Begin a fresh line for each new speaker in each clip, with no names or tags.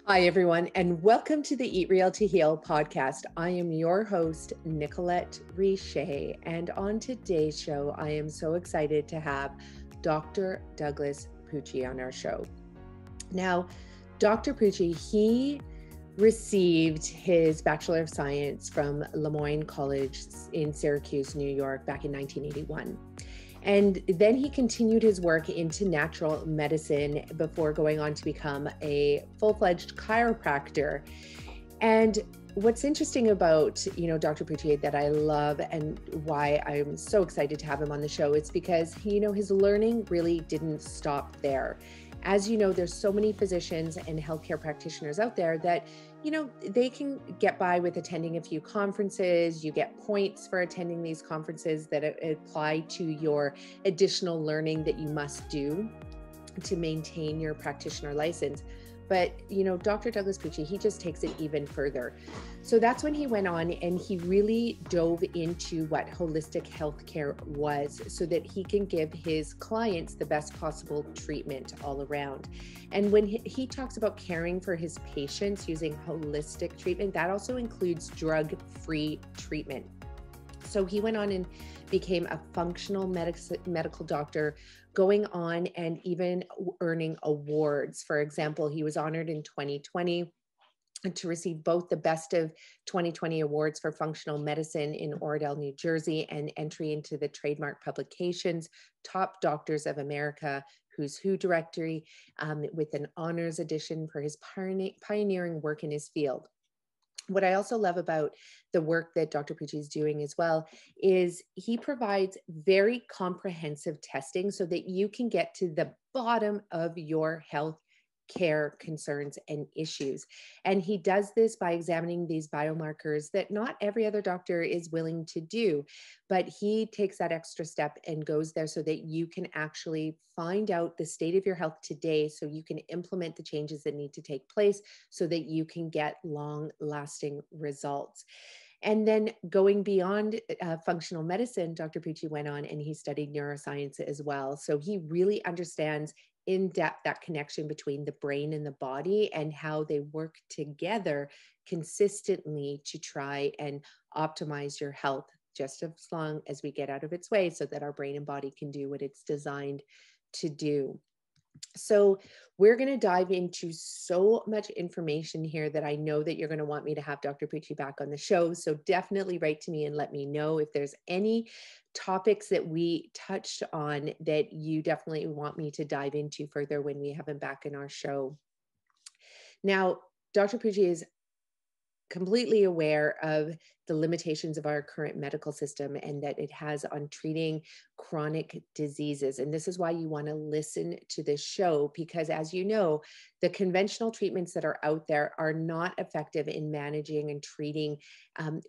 Hi, everyone, and welcome to the Eat Real to Heal podcast. I am your host, Nicolette Richer, and on today's show, I am so excited to have Dr. Douglas Pucci on our show. Now, Dr. Pucci, he received his Bachelor of Science from Lemoyne College in Syracuse, New York, back in 1981. And then he continued his work into natural medicine before going on to become a full-fledged chiropractor. And what's interesting about, Dr. Pucci that I love and why I'm so excited to have him on the show is because, his learning really didn't stop there. As you know, there's so many physicians and healthcare practitioners out there that, they can get by with attending a few conferences. You get points for attending these conferences that apply to your additional learning that you must do to maintain your practitioner license. But, Dr. Douglas Pucci, he just takes it even further. So that's when he went on and he really dove into what holistic healthcare was so that he can give his clients the best possible treatment all around. And when he talks about caring for his patients using holistic treatment, that also includes drug-free treatment. So he went on and became a functional medical doctor, going on and even earning awards. For example, he was honored in 2020 to receive both the Best of 2020 awards for functional medicine in Oradell, New Jersey, and entry into the Trademark Publications Top Doctors of America Who's Who directory with an honors edition for his pioneering work in his field. What I also love about the work that Dr. Pucci is doing as well is he provides very comprehensive testing so that you can get to the bottom of your health care concerns and issues. And he does this by examining these biomarkers that not every other doctor is willing to do, but he takes that extra step and goes there so that you can actually find out the state of your health today so you can implement the changes that need to take place so that you can get long-lasting results. And then going beyond functional medicine, Dr. Pucci went on and he studied neuroscience as well. So he really understands in depth that connection between the brain and the body and how they work together consistently to try and optimize your health just as long as we get out of its way so that our brain and body can do what it's designed to do. So we're going to dive into so much information here that I know that you're going to want me to have Dr. Pucci back on the show. So definitely write to me and let me know if there's any topics that we touched on that you definitely want me to dive into further when we have him back in our show. Now, Dr. Pucci is completely aware of the limitations of our current medical system and that it has on treating chronic diseases. And this is why you want to listen to this show, because as you know, the conventional treatments that are out there are not effective in managing and treating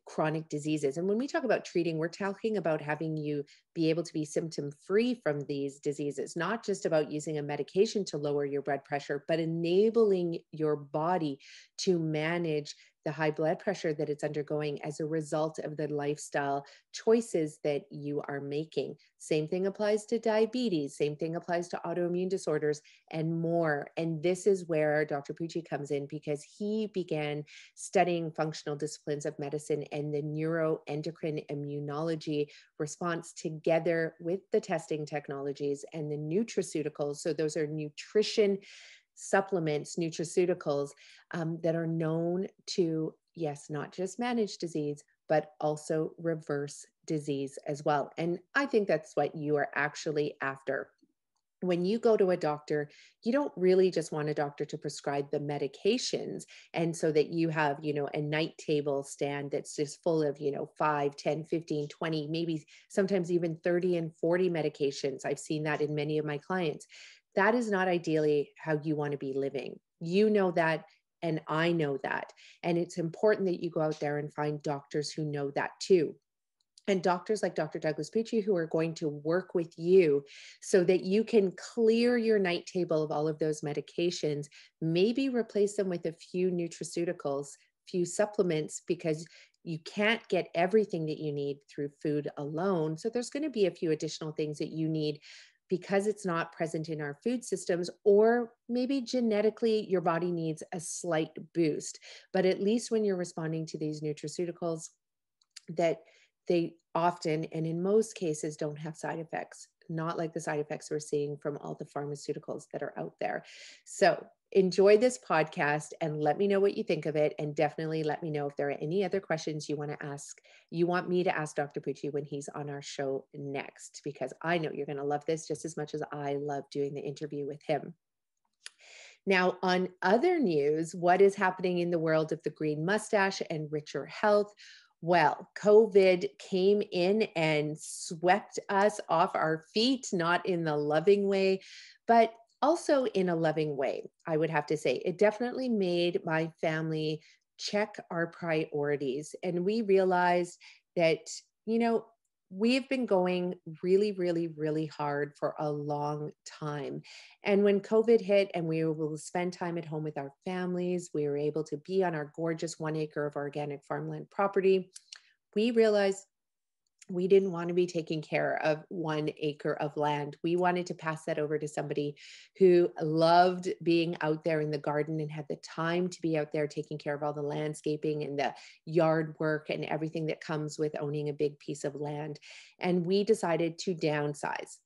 chronic diseases. And when we talk about treating, we're talking about having you be able to be symptom-free from these diseases, not just about using a medication to lower your blood pressure, but enabling your body to manage the high blood pressure that it's undergoing as a result of the lifestyle choices that you are making. Same thing applies to diabetes, same thing applies to autoimmune disorders and more. And this is where Dr. Pucci comes in because he began studying functional disciplines of medicine and the neuro-endocrine-immunology response together with the testing technologies and the nutraceuticals. So those are nutrition supplements, nutraceuticals that are known to, yes, not just manage disease, but also reverse disease as well. And I think that's what you are actually after. When you go to a doctor, you don't really just want a doctor to prescribe the medications. And so that you have, a night table stand that's just full of, 5, 10, 15, 20, maybe sometimes even 30 and 40 medications. I've seen that in many of my clients. That is not ideally how you want to be living. You know that, and I know that. And it's important that you go out there and find doctors who know that too. And doctors like Dr. Douglas Pucci who are going to work with you so that you can clear your night table of all of those medications, maybe replace them with a few nutraceuticals, few supplements, because you can't get everything that you need through food alone. So there's going to be a few additional things that you need because it's not present in our food systems, or maybe genetically your body needs a slight boost. But at least when you're responding to these nutraceuticals, that they often, and in most cases, don't have side effects, not like the side effects we're seeing from all the pharmaceuticals that are out there. So enjoy this podcast and let me know what you think of it. And definitely let me know if there are any other questions you want to ask, you want me to ask Dr. Pucci when he's on our show next, because I know you're going to love this just as much as I love doing the interview with him. Now, on other news, what is happening in the world of the green mustache and richer health? Well, COVID came in and swept us off our feet, not in the loving way, but also in a loving way, I would have to say. It definitely made my family check our priorities. And we realized that, we've been going really, really, really hard for a long time. And when COVID hit and we were able to spend time at home with our families, we were able to be on our gorgeous 1 acre of organic farmland property, we realized we didn't want to be taking care of 1 acre of land. We wanted to pass that over to somebody who loved being out there in the garden and had the time to be out there taking care of all the landscaping and the yard work and everything that comes with owning a big piece of land. And we decided to downsize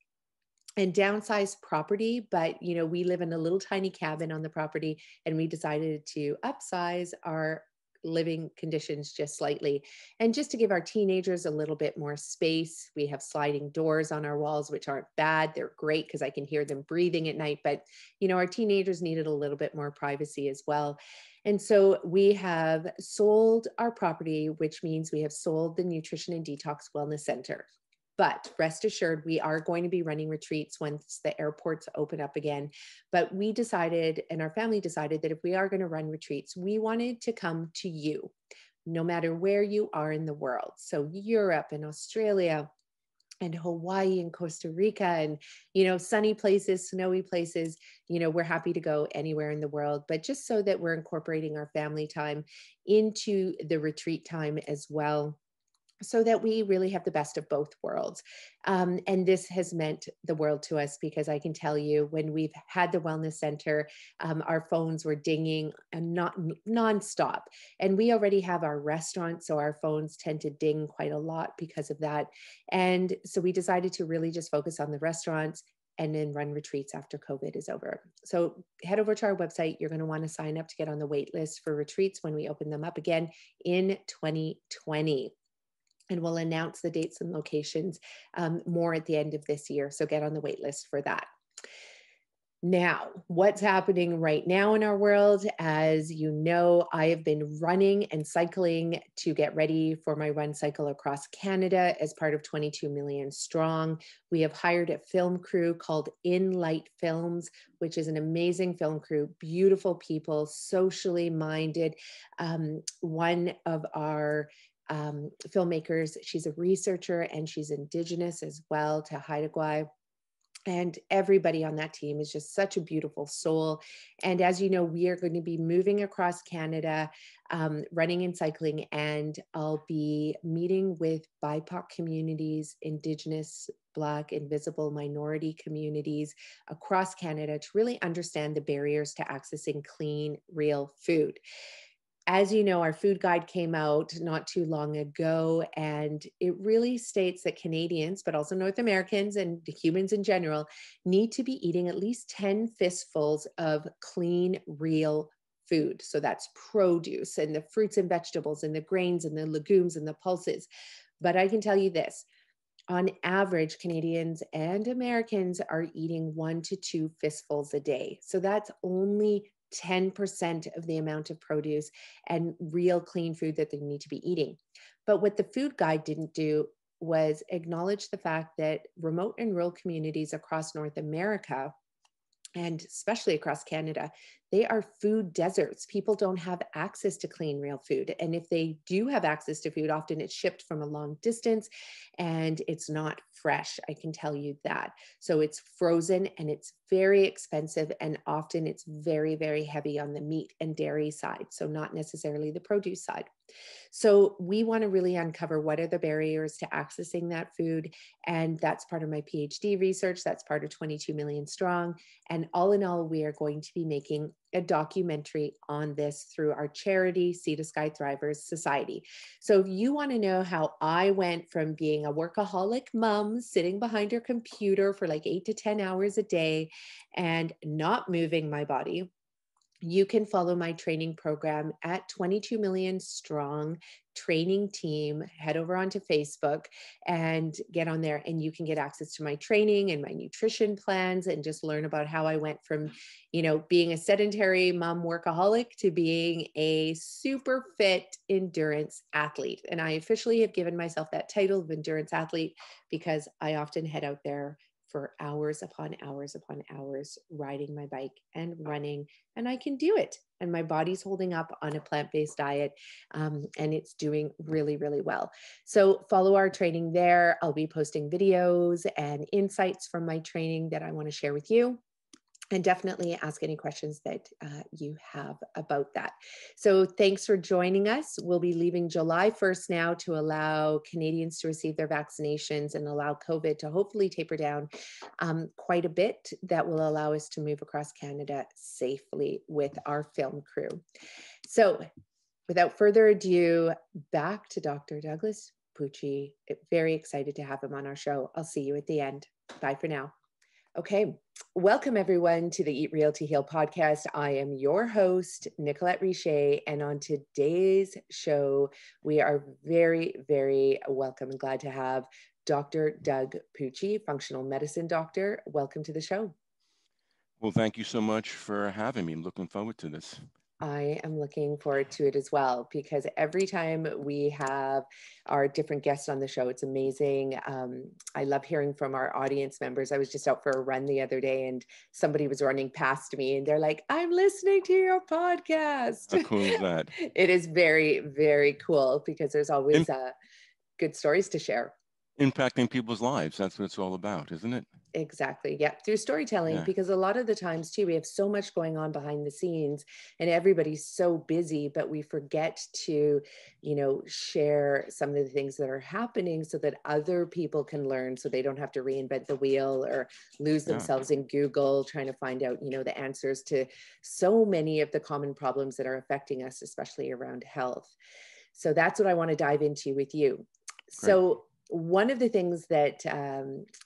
and downsize property, but we live in a little tiny cabin on the property, and we decided to upsize our living conditions just slightly. And just to give our teenagers a little bit more space, we have sliding doors on our walls, which aren't bad. They're great because I can hear them breathing at night, but our teenagers needed a little bit more privacy as well. And so we have sold our property, which means we have sold the Nutrition and Detox Wellness Center. But rest assured, we are going to be running retreats once the airports open up again. But we decided, and our family decided, that if we are going to run retreats, we wanted to come to you, no matter where you are in the world. So Europe and Australia and Hawaii and Costa Rica and, sunny places, snowy places, we're happy to go anywhere in the world, but just so that we're incorporating our family time into the retreat time as well, so that we really have the best of both worlds. And this has meant the world to us, because I can tell you, when we've had the wellness center, our phones were dinging and not nonstop. And we already have our restaurant, so our phones tend to ding quite a lot because of that. And so we decided to really just focus on the restaurants and then run retreats after COVID is over. So head over to our website. You're going to want to sign up to get on the wait list for retreats when we open them up again in 2020. And we'll announce the dates and locations more at the end of this year. So get on the wait list for that. Now, what's happening right now in our world? As you know, I have been running and cycling to get ready for my run cycle across Canada as part of 22 Million Strong. We have hired a film crew called In Light Films, which is an amazing film crew, beautiful people, socially minded. One of our filmmakers, she's a researcher and she's Indigenous as well to Haida Gwaii. And everybody on that team is just such a beautiful soul. And as you know, we are going to be moving across Canada, running and cycling, and I'll be meeting with BIPOC communities, Indigenous, Black, Invisible minority communities across Canada to really understand the barriers to accessing clean, real food. As you know, our food guide came out not too long ago, and it really states that Canadians, but also North Americans and humans in general, need to be eating at least 10 fistfuls of clean, real food. So that's produce and the fruits and vegetables and the grains and the legumes and the pulses. But I can tell you this, on average, Canadians and Americans are eating 1 to 2 fistfuls a day. So that's only 10% of the amount of produce and real clean food that they need to be eating. But what the food guide didn't do was acknowledge the fact that remote and rural communities across North America, and especially across Canada, they are food deserts. People don't have access to clean, real food. And if they do have access to food, often it's shipped from a long distance and it's not fresh. I can tell you that. So it's frozen and it's very expensive. And often it's very, very heavy on the meat and dairy side. So not necessarily the produce side. So we want to really uncover what are the barriers to accessing that food. And that's part of my PhD research. That's part of 22 Million Strong. And all in all, we are going to be making a documentary on this through our charity, Sea to Sky Thrivers Society. So if you want to know how I went from being a workaholic mom, sitting behind her computer for like 8 to 10 hours a day and not moving my body, you can follow my training program at 22 Million Strong Training Team. Head over onto Facebook and get on there, and you can get access to my training and my nutrition plans and just learn about how I went from, being a sedentary mom workaholic to being a super fit endurance athlete. And I officially have given myself that title of endurance athlete because I often head out there for hours upon hours upon hours riding my bike and running, and I can do it. And my body's holding up on a plant-based diet, and it's doing really, really well. So follow our training there. I'll be posting videos and insights from my training that I want to share with you. And definitely ask any questions that you have about that. So thanks for joining us. We'll be leaving July 1st now to allow Canadians to receive their vaccinations and allow COVID to hopefully taper down quite a bit. That will allow us to move across Canada safely with our film crew. So without further ado, back to Dr. Douglas Pucci. Very excited to have him on our show. I'll see you at the end. Bye for now. Okay, welcome everyone to the Eat Real to Heal podcast. I am your host, Nicolette Richer, and on today's show, we are very, very welcome and glad to have Dr. Doug Pucci, functional medicine doctor. Welcome to the show.
Well, thank you so much for having me. I'm looking forward to this.
I am looking forward to it as well, because every time we have our different guests on the show, it's amazing. I love hearing from our audience members. I was just out for a run the other day and somebody was running past me and they're like, I'm listening to your podcast.
How cool is that?
It is very, very cool because there's always good stories to share.
Impacting people's lives. That's what it's all about, isn't it?
Exactly. Yeah. Through storytelling, because a lot of the times too, we have so much going on behind the scenes and everybody's so busy, but we forget to, share some of the things that are happening so that other people can learn, so they don't have to reinvent the wheel or lose themselves in Google trying to find out, the answers to so many of the common problems that are affecting us, especially around health. So that's what I want to dive into with you. Great. So one of the things that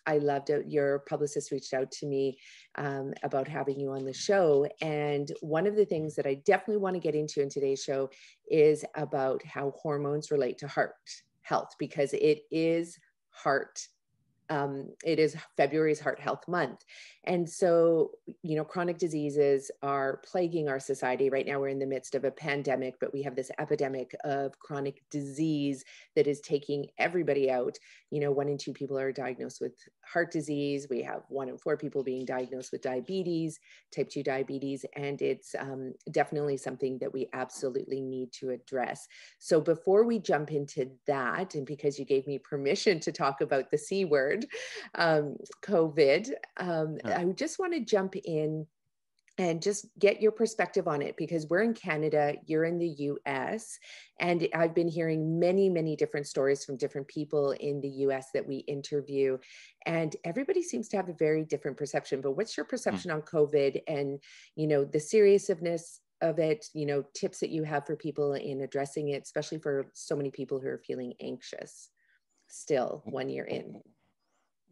I loved, your publicist reached out to me about having you on the show. And one of the things that I definitely want to get into in today's show is about how hormones relate to heart health, because it is February's Heart Health Month. And so, chronic diseases are plaguing our society. Right now, we're in the midst of a pandemic, but we have this epidemic of chronic disease that is taking everybody out. 1 in 2 people are diagnosed with heart disease. We have 1 in 4 people being diagnosed with diabetes, type 2 diabetes, and it's definitely something that we absolutely need to address. So before we jump into that, and because you gave me permission to talk about the C word, COVID, I just want to jump in and just get your perspective on it, because we're in Canada, you're in the US, and I've been hearing many, many different stories from different people in the US that we interview, and everybody seems to have a very different perception. But what's your perception on COVID and, the seriousness of it, tips that you have for people in addressing it, especially for so many people who are feeling anxious still 1 year in?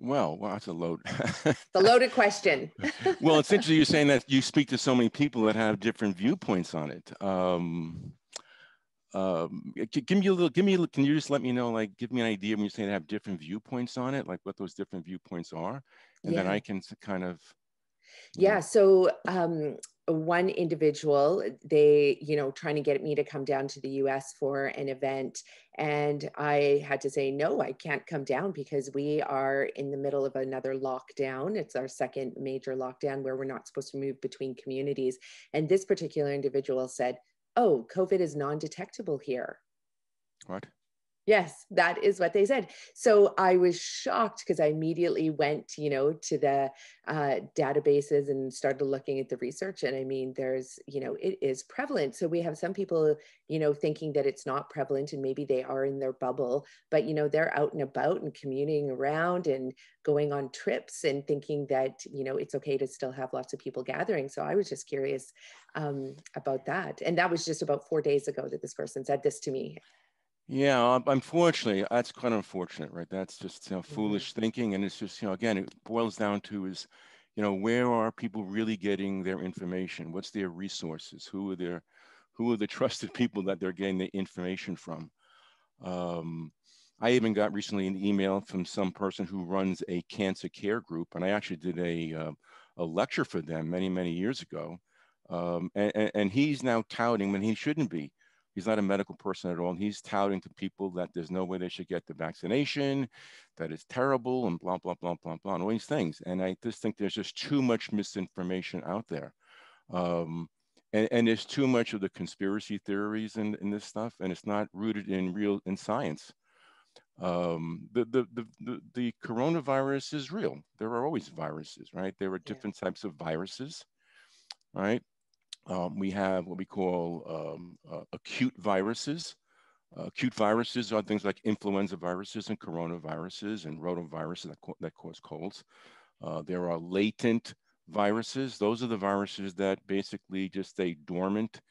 Well, that's a load.
It's a loaded question.
Well, it's interesting you're saying that you speak to so many people that have different viewpoints on it. Can you just let me know, give me an idea when you say they have different viewpoints on it, like what those different viewpoints are, and then I can kind of.
Yeah. So one individual, they, trying to get me to come down to the US for an event. And I had to say, no, I can't come down because we are in the middle of another lockdown. It's our second major lockdown where we're not supposed to move between communities. And this particular individual said, oh, COVID is non-detectable here.
What?
Yes, that is what they said. So I was shocked because I immediately went, to the databases and started looking at the research. And I mean, it is prevalent. So we have some people, thinking that it's not prevalent and maybe they are in their bubble, but, they're out and about and commuting around and going on trips and thinking that, it's okay to still have lots of people gathering. So I was just curious about that. And that was just about 4 days ago that this person said this to me.
Yeah, unfortunately, that's quite unfortunate, right? That's just
Mhm.
foolish thinking, and it's just again, it boils down to is, where are people really getting their information? What's their resources? Who are the trusted people that they're getting the information from? Um, I even got recently an email from some person who runs a cancer care group, and I actually did a lecture for them many years ago, and he's now touting when he shouldn't be. He's not a medical person at all. And he's touting to people that there's no way they should get the vaccination, that it's terrible, and blah blah blah blah blah, and all these things. And I just think there's just too much misinformation out there. And there's too much of the conspiracy theories in this stuff, and it's not rooted in science. The coronavirus is real. There are always viruses, right? There are
Yeah.
different types of viruses, right? We have what we call acute viruses. Acute viruses are things like influenza viruses and coronaviruses and rotaviruses that cause colds. There are latent viruses. Those are the viruses that basically just stay dormant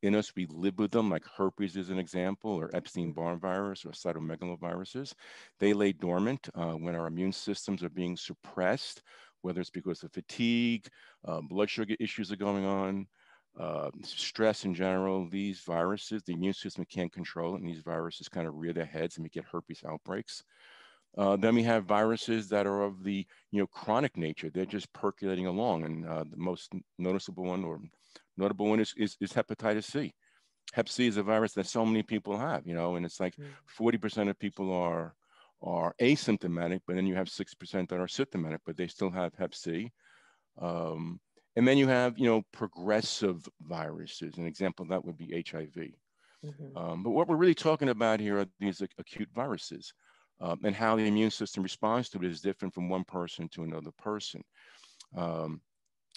in us. We live with them, like herpes is an example, or
Mhm.
Epstein-Barr virus, or cytomegaloviruses. They lay dormant when our immune systems are being suppressed, whether it's because of fatigue, blood sugar issues are going on, stress in general. These viruses, the immune system can't control it, and these viruses kind of rear their heads and we get herpes outbreaks. Then we have viruses that are of the chronic nature. They're just percolating along, and the most noticeable one or notable one is hepatitis C. Hep C is a virus that so many people have, and it's like
Mhm.
40% of people are asymptomatic, but then you have 6% that are symptomatic, but they still have Hep C. Um, and then you have progressive viruses. An example of that would be HIV.
Mhm.
But what we're really talking about here are these acute viruses, and how the immune system responds to it is different from one person to another person. Um,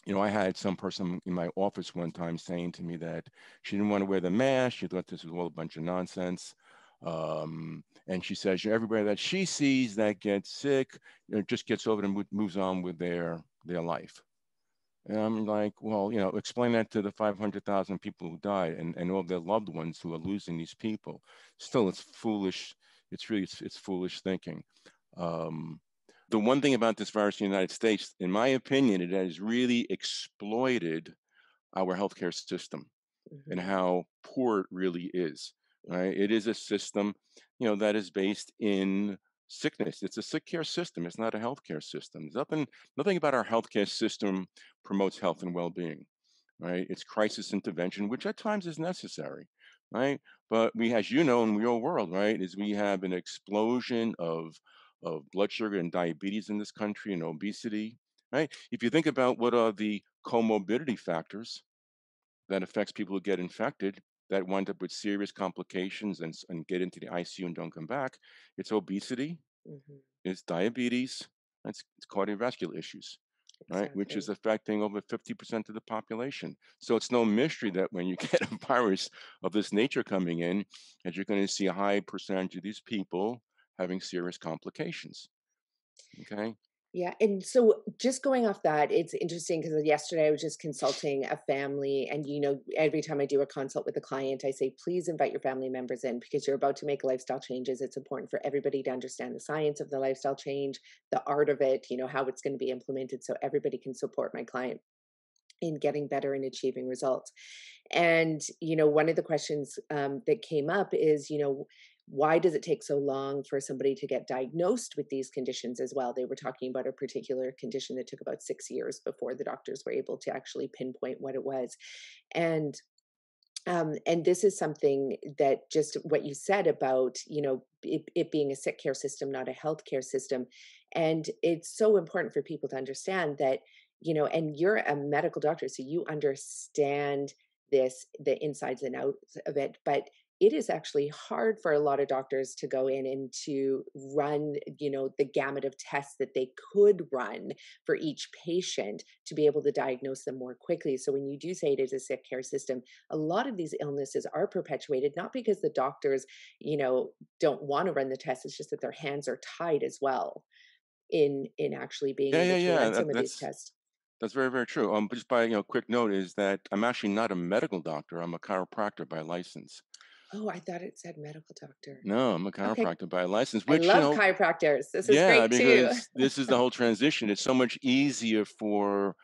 I had some person in my office one time saying to me that she didn't want to wear the mask. She thought this was all a bunch of nonsense. And she says, everybody that she sees that gets sick, just gets over and moves on with their life. And I'm like, well, explain that to the 500,000 people who died and all their loved ones who are losing these people. Still, it's foolish. It's foolish thinking. Um, the one thing about this virus in the United States, in my opinion, it has really exploited our healthcare system and
Mhm.
how poor it really is. Right? It is a system, that is based in sickness. It's a sick care system. It's not a healthcare system. There's nothing about our healthcare system promotes health and well-being. Right? It's crisis intervention, which at times is necessary. Right? But we, as you know, in the real world, right, is we have an explosion of blood sugar and diabetes in this country and obesity. Right? If you think about what are the comorbidity factors that affects people who get infected that wind up with serious complications and get into the ICU and don't come back. It's obesity,
Mhm.
it's diabetes, it's cardiovascular issues, right? Which is
Exactly.
affecting over 50% of the population. So it's no mystery that when you get a virus of this nature coming in, that you're going to see a high percentage of these people having serious complications. Okay.
Yeah. And so just going off that, it's interesting because yesterday I was just consulting a family. And, every time I do a consult with a client, I say, please invite your family members in because you're about to make lifestyle changes. It's important for everybody to understand the science of the lifestyle change, the art of it, how it's going to be implemented so everybody can support my client in getting better and achieving results. And, one of the questions that came up is, why does it take so long for somebody to get diagnosed with these conditions as well? They were talking about a particular condition that took about 6 years before the doctors were able to actually pinpoint what it was. And and this is something that, just what you said about, it being a sick care system, not a healthcare system. And it's so important for people to understand that, and you're a medical doctor, so you understand this, the insides and outs of it. But it is actually hard for a lot of doctors to go in and to run, the gamut of tests that they could run for each patient to be able to diagnose them more quickly. So when you do say it is a sick care system, a lot of these illnesses are perpetuated not because the doctors, don't want to run the test. It's just that their hands are tied as well in actually being
Yeah,
able
yeah,
to
yeah.
run some of these tests.
That's very, very true. Just by quick note is that I'm actually not a medical doctor. I'm a chiropractor by license.
Oh, I thought it said medical doctor.
No, I'm a
Okay.
chiropractor by license,
I
which,
love chiropractors. This is
yeah,
great too.
because this is the whole transition. It's so much easier for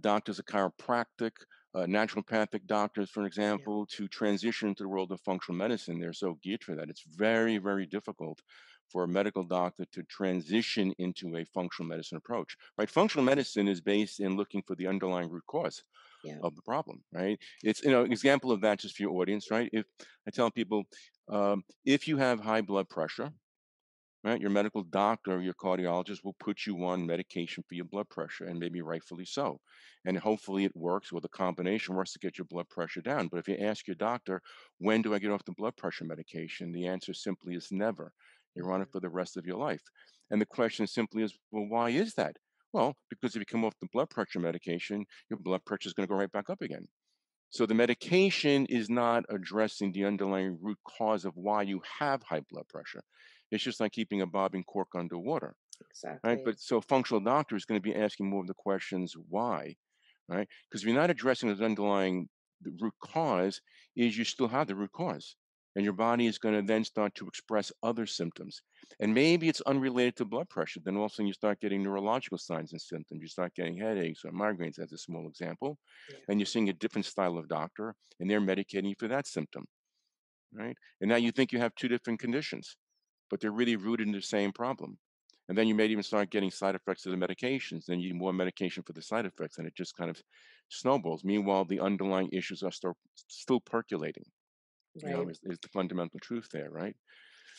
doctors of chiropractic, naturopathic doctors, for
Yeah.
example, to transition to the world of functional medicine. They're so geared for that. It's very, very difficult for a medical doctor to transition into a functional medicine approach, right? Functional medicine is based in looking for the underlying root cause
Yeah.
of the problem, right? It's, example of that just for your audience, right? If I tell people, if you have high blood pressure, right? Your medical doctor, your cardiologist will put you on medication for your blood pressure, and maybe rightfully so. And hopefully it works, or the combination works to get your blood pressure down. But if you ask your doctor, when do I get off the blood pressure medication? The answer simply is never. You're on it
Mhm.
for the rest of your life. And the question simply is, well, why is that? Well, because if you come off the blood pressure medication, your blood pressure is going to go right back up again. So the medication is not addressing the underlying root cause of why you have high blood pressure. It's just like keeping a bobbing cork underwater, right?
Exactly.
But so functional doctor is going to be asking more of the questions why, right? Because if you're not addressing the underlying the root cause, is you still have the root cause. And your body is going to then start to express other symptoms. And maybe it's unrelated to blood pressure. Then all of a sudden you start getting neurological signs and symptoms. You start getting headaches or migraines, as a small example.
Yeah.
And you're seeing a different style of doctor, and they're medicating you for that symptom, right? And now you think you have two different conditions, but they're really rooted in the same problem. And then you may even start getting side effects of the medications. Then you need more medication for the side effects, and it just kind of snowballs. Meanwhile, the underlying issues are still percolating.
Right.
Is the fundamental truth there, right?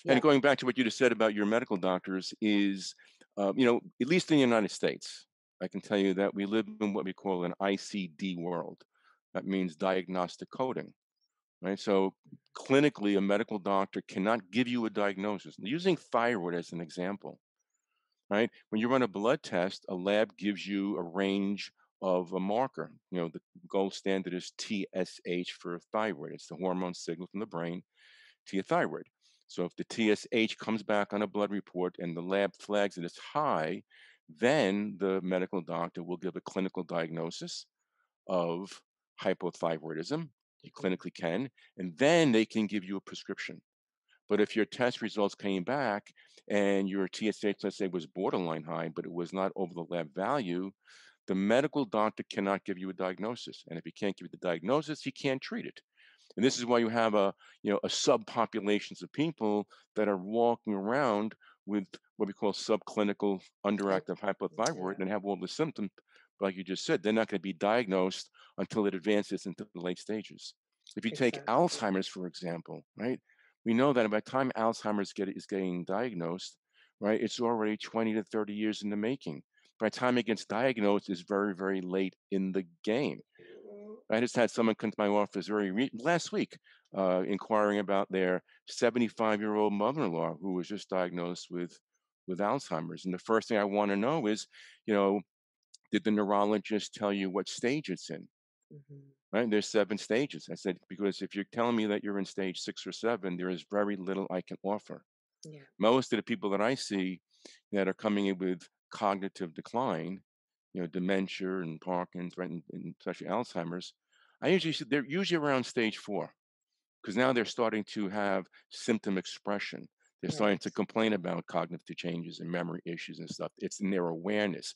And
Yeah.
going back to what you just said about your medical doctors is, at least in the United States, I can tell you that we live in what we call an ICD world. That means diagnostic coding, right? So clinically, a medical doctor cannot give you a diagnosis. Using thyroid as an example, right? When you run a blood test, a lab gives you a range of a marker. The gold standard is TSH for thyroid. It's the hormone signal from the brain to your thyroid. So if the TSH comes back on a blood report and the lab flags it as high, then the medical doctor will give a clinical diagnosis of hypothyroidism. You
Mhm.
clinically can, and then they can give you a prescription. But if your test results came back and your TSH, let's say, was borderline high, but it was not over the lab value, the medical doctor cannot give you a diagnosis. And if he can't give you the diagnosis, he can't treat it. And this is why you have a subpopulations of people that are walking around with what we call subclinical
I,
underactive hypothyroid
yeah.
and have all the symptoms. But like you just said, they're not going to be diagnosed until it advances into the late stages. If you take
Exactly.
Alzheimer's, for example, right? We know that by the time Alzheimer's is getting diagnosed, right, it's already 20 to 30 years in the making. By the time it gets diagnosed, it's very, very late in the game. I just had someone come to my office last week, inquiring about their 75-year-old mother-in-law who was just diagnosed with Alzheimer's. And the first thing I want to know is, you know, did the neurologist tell you what stage it's in?
Mhm.
Right? There's 7 stages. I said, because if you're telling me that you're in stage 6 or 7, there is very little I can offer.
Yeah.
Most of the people that I see that are coming in with cognitive decline, dementia and Parkinson's, right, and especially Alzheimer's, I usually see they're usually around stage 4, because now they're starting to have symptom expression. They're starting
Right.
to complain about cognitive changes and memory issues and stuff. It's in their awareness,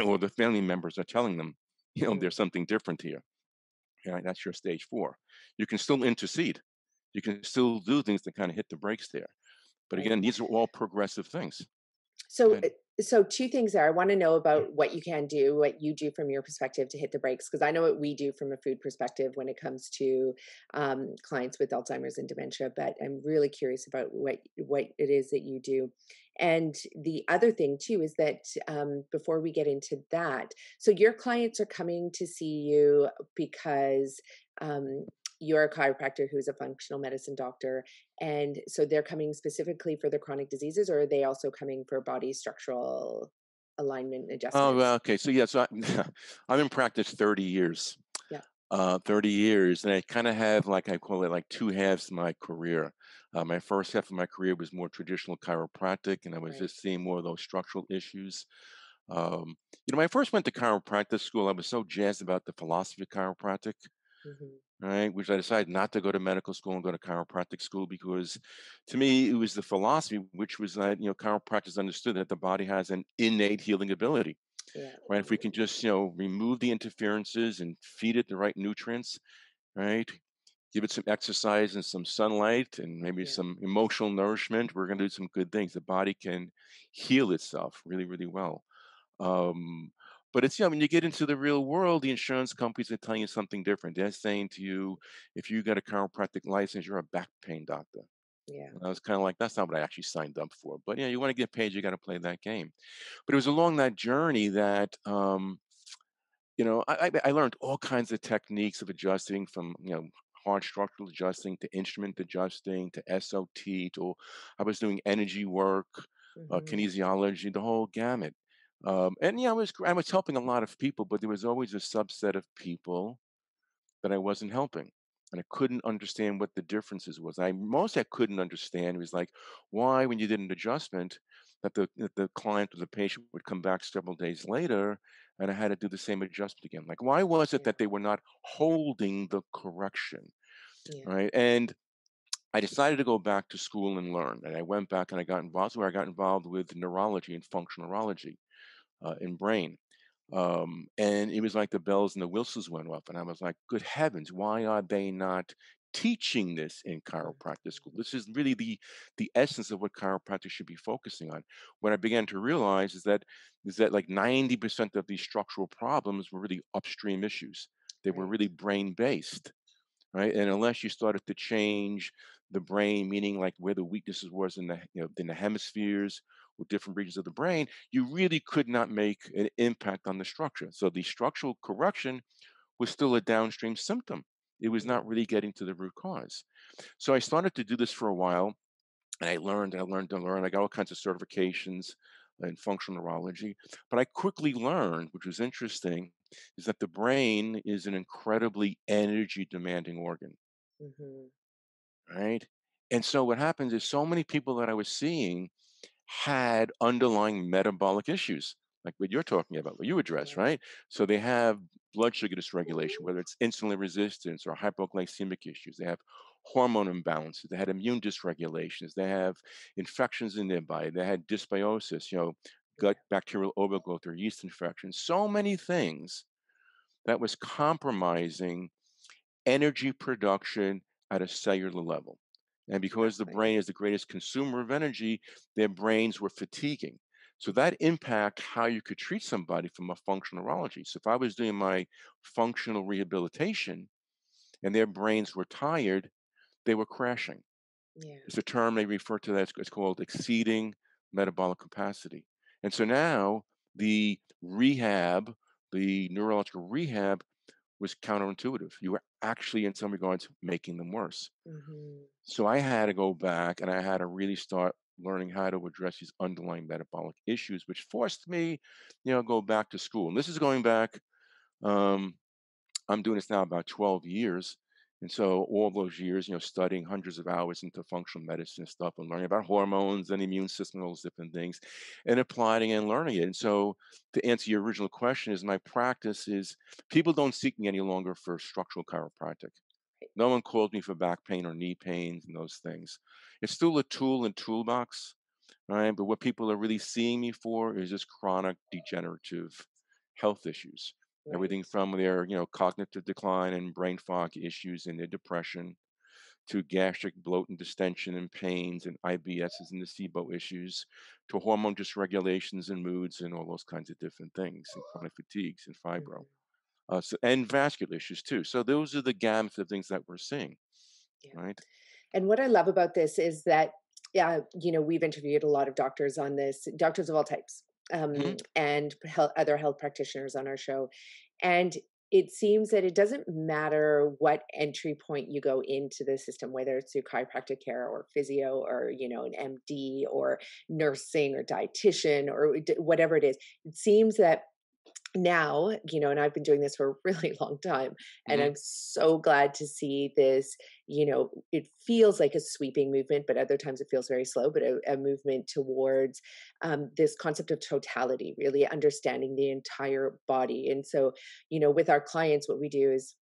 or the family members are telling them,
Mhm.
there's something different here. That's your stage 4. You can still intercede. you can still do things to kind of hit the brakes there. But
Right.
again, these are all progressive things.
So,
And
so two things there. I want to know about what you can do, what you do from your perspective to hit the brakes, because I know what we do from a food perspective when it comes to clients with Alzheimer's and dementia. But I'm really curious about what it is that you do. And the other thing too is that before we get into that, so your clients are coming to see you because um, you're a chiropractor who's a functional medicine doctor, and so they're coming specifically for the chronic diseases, or are they also coming for body structural alignment
oh,
adjustments?
well, okay. So yeah, so I'm in practice 30 years.
Yeah.
30 years, and I kind of have, like, I call it, like, two halves to my career. My first half of my career was more traditional chiropractic, and I was
Right.
just seeing more of those structural issues. When I first went to chiropractic school, I was so jazzed about the philosophy of chiropractic,
Hmm.
right? Which I decided not to go to medical school and go to chiropractic school because, to me, it was the philosophy, which was that chiropractors understood that the body has an innate healing ability,
Yeah.
right? If we can just remove the interferences and feed it the right nutrients, right? Give it some exercise and some sunlight and maybe
Yeah.
some emotional nourishment. We're going to do some good things. The body can heal itself really, really well. Um, but it's, when you get into the real world, the insurance companies are telling you something different. They're saying to you, if you got a chiropractic license, you're a back pain doctor.
Yeah.
And I was kind of like, that's not what I actually signed up for. But yeah, you want to get paid, you got to play that game. But it was along that journey that I learned all kinds of techniques of adjusting, from hard structural adjusting to instrument adjusting to SOT to, I was doing energy work,
Hmm.
kinesiology, the whole gamut. And yeah, I was helping a lot of people, but there was always a subset of people that I wasn't helping. And I couldn't understand what the differences was. I couldn't understand was, like, why, when you did an adjustment, that the client or the patient would come back several days later and I had to do the same adjustment again. Like, why was it
Yeah.
that they were not holding the correction?
Yeah.
Right. And I decided to go back to school and learn. And I went back and I got involved, where I got involved with neurology and functional neurology in brain. And it was like the bells and the whistles went off. And I was like, good heavens, why are they not teaching this in chiropractic school? This is really the essence of what chiropractic should be focusing on. What I began to realize is that like 90% of these structural problems were really upstream issues. They were
Right.
really brain based, right? And unless you started to change the brain, meaning like where the weaknesses was in the hemispheres or different regions of the brain, you really could not make an impact on the structure. So the structural correction was still a downstream symptom. It was
Yeah.
not really getting to the root cause. So I started to do this for a while, and I learned. I got all kinds of certifications in functional neurology. But I quickly learned, which was interesting, is that the brain is an incredibly energy demanding organ,
Hmm.
right? And so what happens is, so many people that I was seeing had underlying metabolic issues, like what you're talking about, what you address,
Yeah.
right? So they have blood sugar dysregulation, whether it's insulin resistance or hypoglycemic issues. They have hormone imbalances. They had immune dysregulations. They have infections in their body. They had dysbiosis, gut
Yeah.
bacterial overgrowth or yeast infections. So many things that was compromising energy production at a cellular level. And because the
Exactly.
brain is the greatest consumer of energy, their brains were fatiguing. So that impact how you could treat somebody from a functional neurology. So if I was doing my functional rehabilitation and their brains were tired, they were crashing.
Yeah.
It's a term they refer to that. It's called exceeding metabolic capacity. And so now the rehab, the neurological rehab, was counterintuitive. You were actually, in some regards, making them worse.
Hmm.
So I had to go back and I had to really start learning how to address these underlying metabolic issues, which forced me, go back to school. And this is going back, um, I'm doing this now about 12 years. And so all those years, studying hundreds of hours into functional medicine stuff and learning about hormones and the immune system, all those different things, and applying and learning it. And so to answer your original question, is my practice is, people don't seek me any longer for structural chiropractic. No one calls me for back pain or knee pains and those things. It's still a tool and toolbox, right? But what people are really seeing me for is just chronic degenerative health issues.
Right.
Everything from their, cognitive decline and brain fog issues and their depression, to gastric bloat and distension and pains and IBSs and the SIBO issues, to hormone dysregulations and moods and all those kinds of different things, and chronic fatigues and fibro,
Mhm.
and vascular issues too. So those are the gamut of things that we're seeing,
Yeah.
right?
And what I love about this is that, yeah, we've interviewed a lot of doctors on this, doctors of all types,
Hmm.
and other health practitioners on our show. And it seems that it doesn't matter what entry point you go into the system, whether it's through chiropractic care or physio or, an MD or nursing or dietitian or whatever it is. It seems that now, and I've been doing this for a really long time, and
Hmm.
I'm so glad to see this. It feels like a sweeping movement, but other times it feels very slow, but a movement towards this concept of totality, really understanding the entire body. And so, with our clients, what we do is,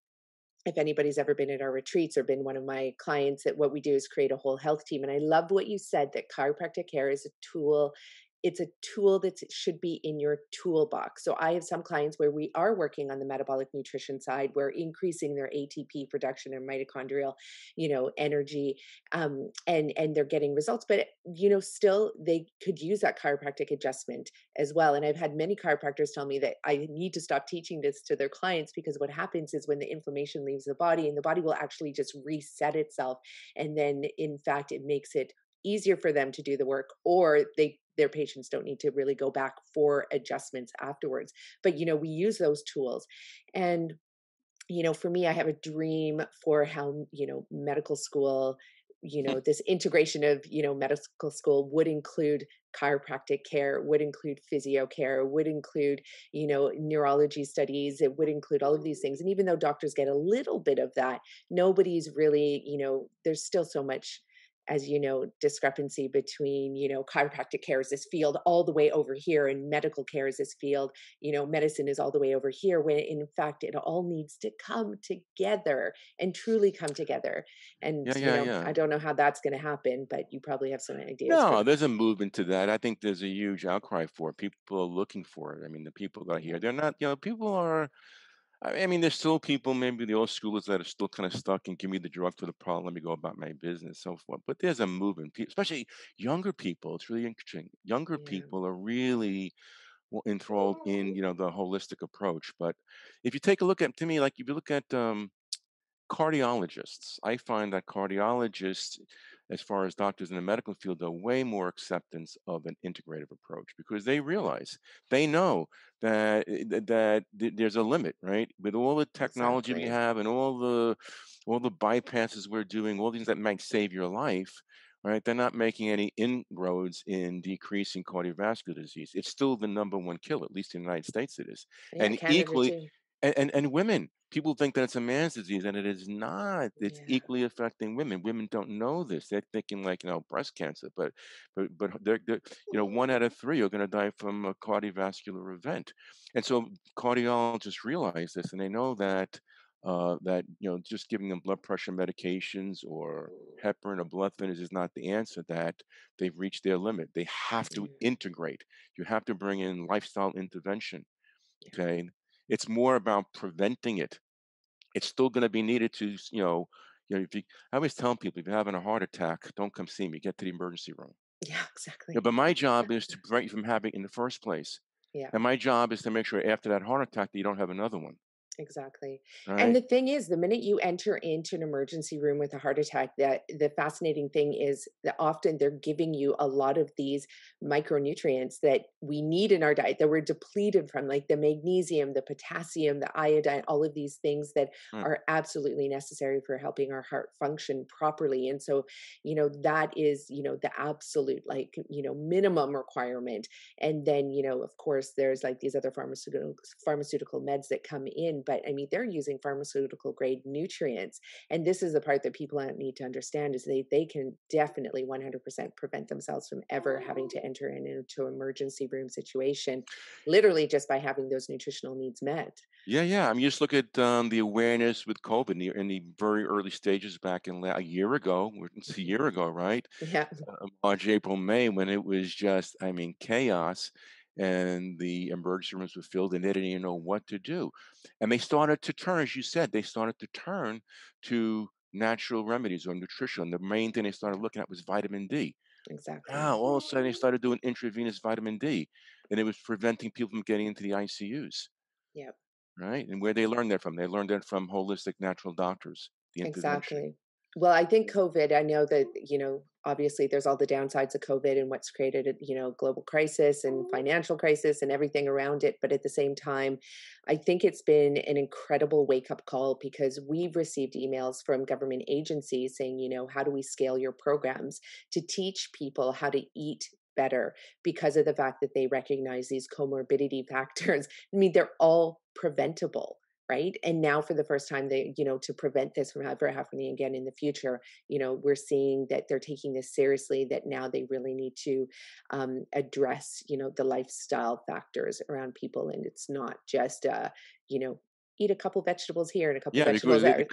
if anybody's ever been at our retreats or been one of my clients, that what we do is create a whole health team. And I loved what you said, that chiropractic care is a tool. It's a tool that should be in your toolbox. So I have some clients where we are working on the metabolic nutrition side. We're increasing their ATP production and mitochondrial, energy, and they're getting results. But still they could use that chiropractic adjustment as well. And I've had many chiropractors tell me that I need to stop teaching this to their clients, because what happens is when the inflammation leaves the body, and the body will actually just reset itself. And then in fact, it makes it easier for them to do the work, or their patients don't need to really go back for adjustments afterwards. But we use those tools. And for me, I have a dream for how, medical school, this integration of, medical school would include chiropractic care, would include physio care, would include, neurology studies. It would include all of these things. And even though doctors get a little bit of that, nobody's really, there's still so much, as discrepancy between, chiropractic care is this field all the way over here, and medical care is this field, medicine is all the way over here, when in fact it all needs to come together and truly come together. And,
Yeah, yeah, yeah.
I don't know how that's going to happen, but you probably have some ideas for
No,
that.
there's a movement to that. I think there's a huge outcry for it. People are looking for it. I mean, the people that are here,
Yeah.
they're not, people are, I mean, there's still people, maybe the old schoolers that are still kind of stuck and give me the drug for the problem, let me go about my business, so forth. But there's a movement, especially younger people. It's really interesting. Younger
Yeah.
people are really enthralled in, the holistic approach. But if you take a look at, to me, like if you look at cardiologists, I find that cardiologists, as far as doctors in the medical field, are way more acceptance of an integrative approach, because they realize, they know that there's a limit, right? With all the technology we
Exactly.
have and all the bypasses we're doing, all things that might save your life, right? They're not making any inroads in decreasing cardiovascular disease. It's still the number one killer, at least in the United States it is.
Yeah,
And
Canada
equally,
too.
and women, people think that it's a man's disease, and it is not. It's
Yeah.
equally affecting women. Women don't know this. They're thinking like, breast cancer, but they're 1 out of 3 are going to die from a cardiovascular event. And so cardiologists realize this, and they know that just giving them blood pressure medications or heparin or blood thinners is not the answer. That they've reached their limit. They have to
Mhm.
integrate. You have to bring in lifestyle intervention.
Yeah.
Okay. It's more about preventing it. It's still going to be needed to, if you, I always tell people, if you're having a heart attack, don't come see me, get to the emergency room.
Yeah,
Yeah,
exactly.
but my job is to prevent you from having it in the first place.
Yeah.
And my job is to make sure after that heart attack that you don't have another one.
Exactly. And
Right.
the thing is, the minute you enter into an emergency room with a heart attack, that the fascinating thing is that often they're giving you a lot of these micronutrients that we need in our diet, that we're depleted from, like the magnesium, the potassium, the iodine, all of these things that
Right.
are absolutely necessary for helping our heart function properly. And so, that is, the absolute, like, minimum requirement. And then, of course, there's like these other pharmaceutical meds that come in, but I mean, they're using pharmaceutical grade nutrients. And this is the part that people need to understand, is they can definitely 100% prevent themselves from ever having to enter into emergency room situation, literally just by having those nutritional needs met.
Yeah, yeah. I mean, just look at the awareness with COVID in the very early stages back in a year ago. It's a
Mhm.
year ago, right?
Yeah.
March, April, May, when it was just, I mean, chaos, and the emergency rooms were filled, and they didn't even know what to do. And they started to turn, as you said, they started to turn to natural remedies or nutrition. The main thing they started looking at was vitamin D.
Exactly.
Now, all of a sudden, they started doing intravenous vitamin D, and it was preventing people from getting into the ICUs,
Yep.
right? And where they learned that from? They learned that from holistic natural doctors, the intervention.
Exactly. Well, I think COVID, I know that, obviously there's all the downsides of COVID and what's created, global crisis and financial crisis and everything around it. But at the same time, I think it's been an incredible wake up call because we've received emails from government agencies saying, how do we scale your programs to teach people how to eat better because of the fact that they recognize these comorbidity factors. I mean, they're all preventable, right? And now for the first time, they, to prevent this from ever happening again in the future, we're seeing that they're taking this seriously, that now they really need to address, the lifestyle factors around people. And it's not just, you know, eat a couple vegetables here and a couple
Yeah,
vegetables there.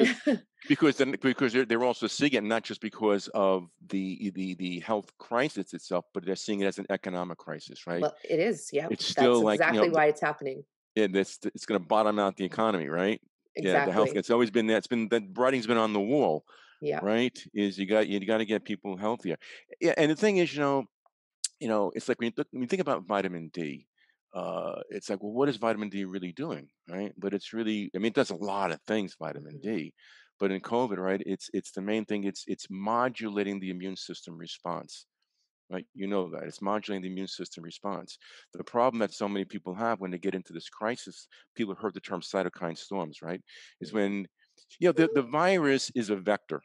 because they're also seeing it not just because of the health crisis itself, but they're seeing it as an economic crisis, right?
Well, it is. Yep.
It's still
That's
like,
exactly why it's happening.
yeah, that's it's going to bottom out the economy, right? Yeah, the health.
Exactly.
It's always been that. It's been that writing's been on the wall,
Yeah.
right? Is you got to get people healthier. Yeah, and the thing is, it's like when you think about vitamin D, it's like, well, what is vitamin D really doing, right? But it's really, I mean, it does a lot of things, vitamin
Hmm.
D. But in COVID, right, it's the main thing. It's modulating the immune system response, right? You know that it's modulating the immune system response. The problem that so many people have when they get into this crisis, people have heard the term cytokine storms, right? Is
Hmm.
when, the virus is a vector.